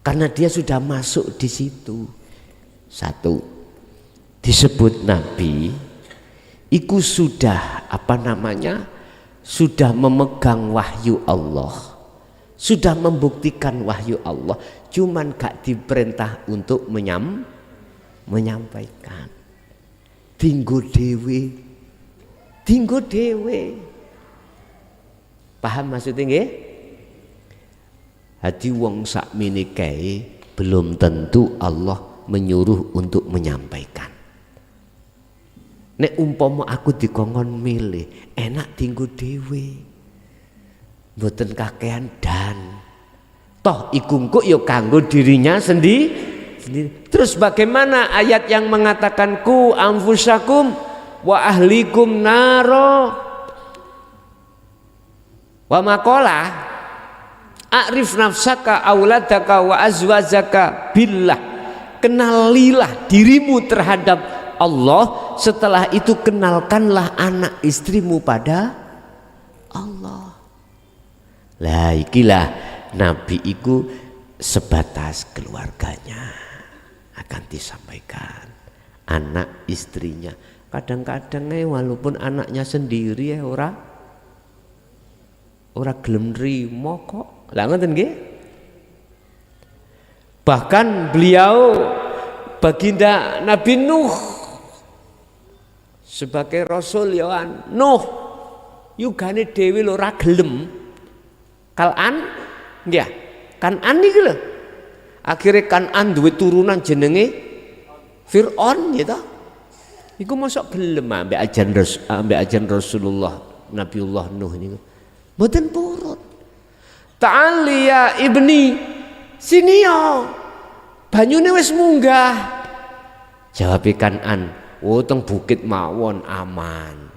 Karena dia sudah masuk di situ. Satu, disebut nabi iku sudah sudah memegang wahyu Allah, sudah membuktikan wahyu Allah, cuman gak diperintah untuk menyampaikan. Tinggo dewe. Paham maksudnya nggih? Hati wong sakmene kae belum tentu Allah menyuruh untuk menyampaikan. Nek umpama aku dikongkon milih, enak tinggo dhewe. Mboten kakean dan toh iku engko ya kanggo dirinya sendiri. Terus bagaimana ayat yang mengatakan ku anfusakum wa ahlikum naro wa maqala a'rif nafsaka auladaka wa azwajaka billah. Kenalilah dirimu terhadap Allah, setelah itu kenalkanlah anak istrimu pada Allah. Lah ikilah nabi iku sebatas keluarganya akan disampaikan, anak istrinya. Kadang-kadang walaupun anaknya sendiri ora gelem nrimo kok. Lah ngoten nggih? Bahkan beliau baginda Nabi Nuh sebagai rasul Yohan, Nuh yugane dhewe lho ora gelem. Kanan nggih. Kanan iki lho. Akhire Kanan duwe turunan jenenge Fir'aun ya ta. Iku mosok gelem ambek ajan Rasulullah Nabiullah Nuh niku. Mboten purut. Ta'ali ya ibni, sini yo. Banyune wis munggah. Jawab Kanan, oh teng bukit mawon aman.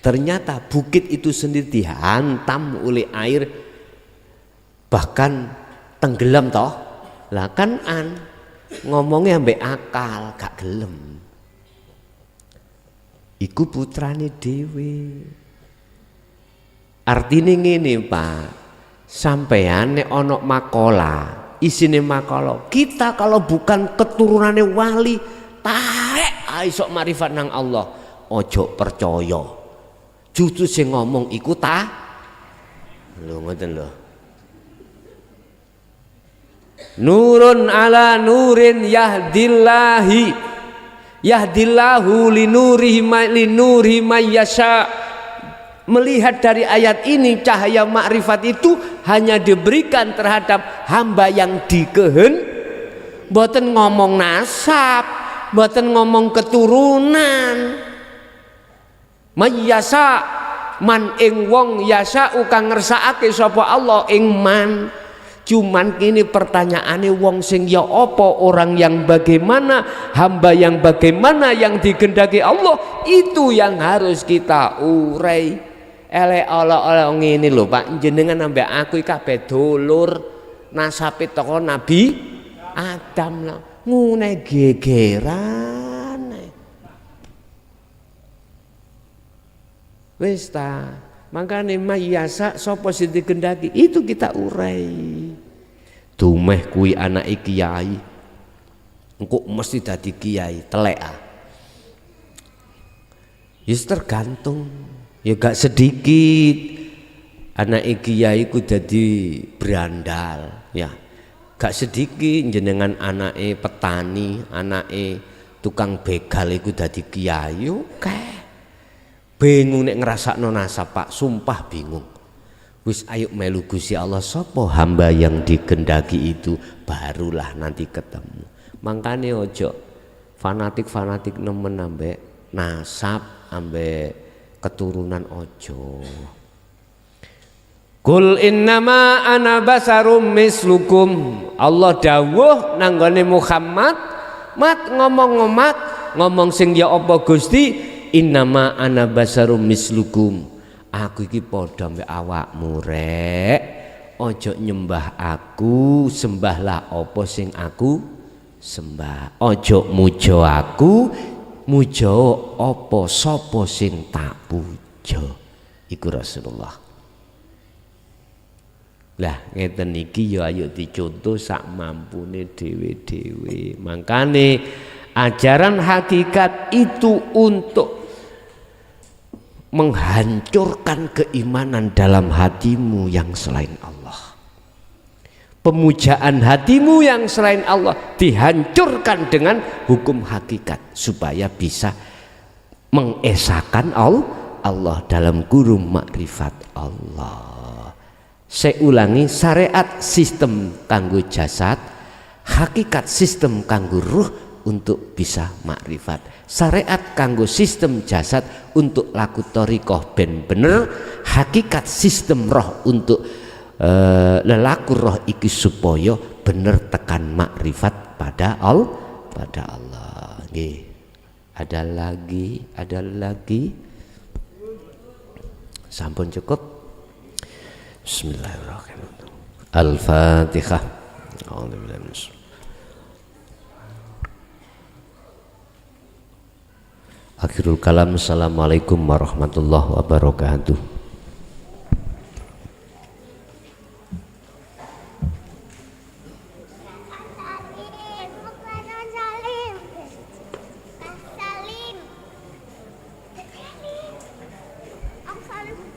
Ternyata bukit itu sendiri dihantam oleh air, bahkan tenggelam toh. Lah Kanan ngomongnya ambek akal gak gelem. Iku putrane dhewe. Artine ngene Pak, sampeyan nek ana makalah, isine makalah, kita kalau bukan keturunane wali, taek iso marifat nang Allah, ojo percaya. Justru sing ngomong iku ta. Lho ngoten lho. Nurun ala nurin yahdillahu linurihi mayyasha. Melihat dari ayat ini, cahaya makrifat itu hanya diberikan terhadap hamba yang mboten ngomong nasab, mboten ngomong keturunan. Mayyasa man ing wong yasa kang ngersakake sapa Allah ing man. Cuman kini pertanyaane wong sing ya apa, orang yang bagaimana, hamba yang bagaimana yang digendaki Allah, itu yang harus kita urai. Elek ala ngene lho Pak, jenengan ambek aku iki kabeh dulur, nasabe teko Nabi Adam lah. Ngene gegeran. Wis ta. Makane mayasa sapa sing digendaki itu kita urai. Dumeh kuwi anake kiai. Engko mesti dadi kiai, telek ah. Ya tergantung. Ya gak sedikit anake kiai ku dadi berandal, ya. Gak sedikit jenengan anake petani, anake tukang begal iku dadi kiai, oke. Bingung nek ngrasakno nasab Pak, sumpah bingung. Wis ayo melu Gusti Allah sapa hamba yang dikendaki itu, barulah nanti ketemu. Makane ojo fanatik-fanatik nemen ambek nasab, ambek keturunan ojo. Kul innama ana basarum mislukum. Allah dawuh nanggone Muhammad, ngomong sing ya apa Gusti, innama ana basarum mislukum. Aku iki padha mbek awakmu rek. Ojo nyembah aku, sembahlah apa sing aku sembah. Ojo muja aku, muja apa sapa sing tak puja. Iku Rasulullah. Lah ngeten iki ya ayo dicontoh sak mampune dhewe-dhewe. Mangkane ajaran hakikat itu untuk menghancurkan keimanan dalam hatimu yang selain Allah. Pemujaan hatimu yang selain Allah dihancurkan dengan hukum hakikat supaya bisa mengesahkan Allah dalam kurung makrifat Allah. Saya ulangi, syariat sistem kanggo jasad, hakikat sistem kanggo ruh untuk bisa makrifat. Syariat kanggo sistem jasad untuk laku thariqah ben bener, hakikat sistem roh untuk lelaku roh iki supaya bener tekan makrifat pada Allah. Nggih. Ada lagi. Sampun cukup. Bismillahirrahmanirrahim. Al-Fatihah. Akhirul kalam. Assalamualaikum warahmatullahi wabarakatuh. Aku salim.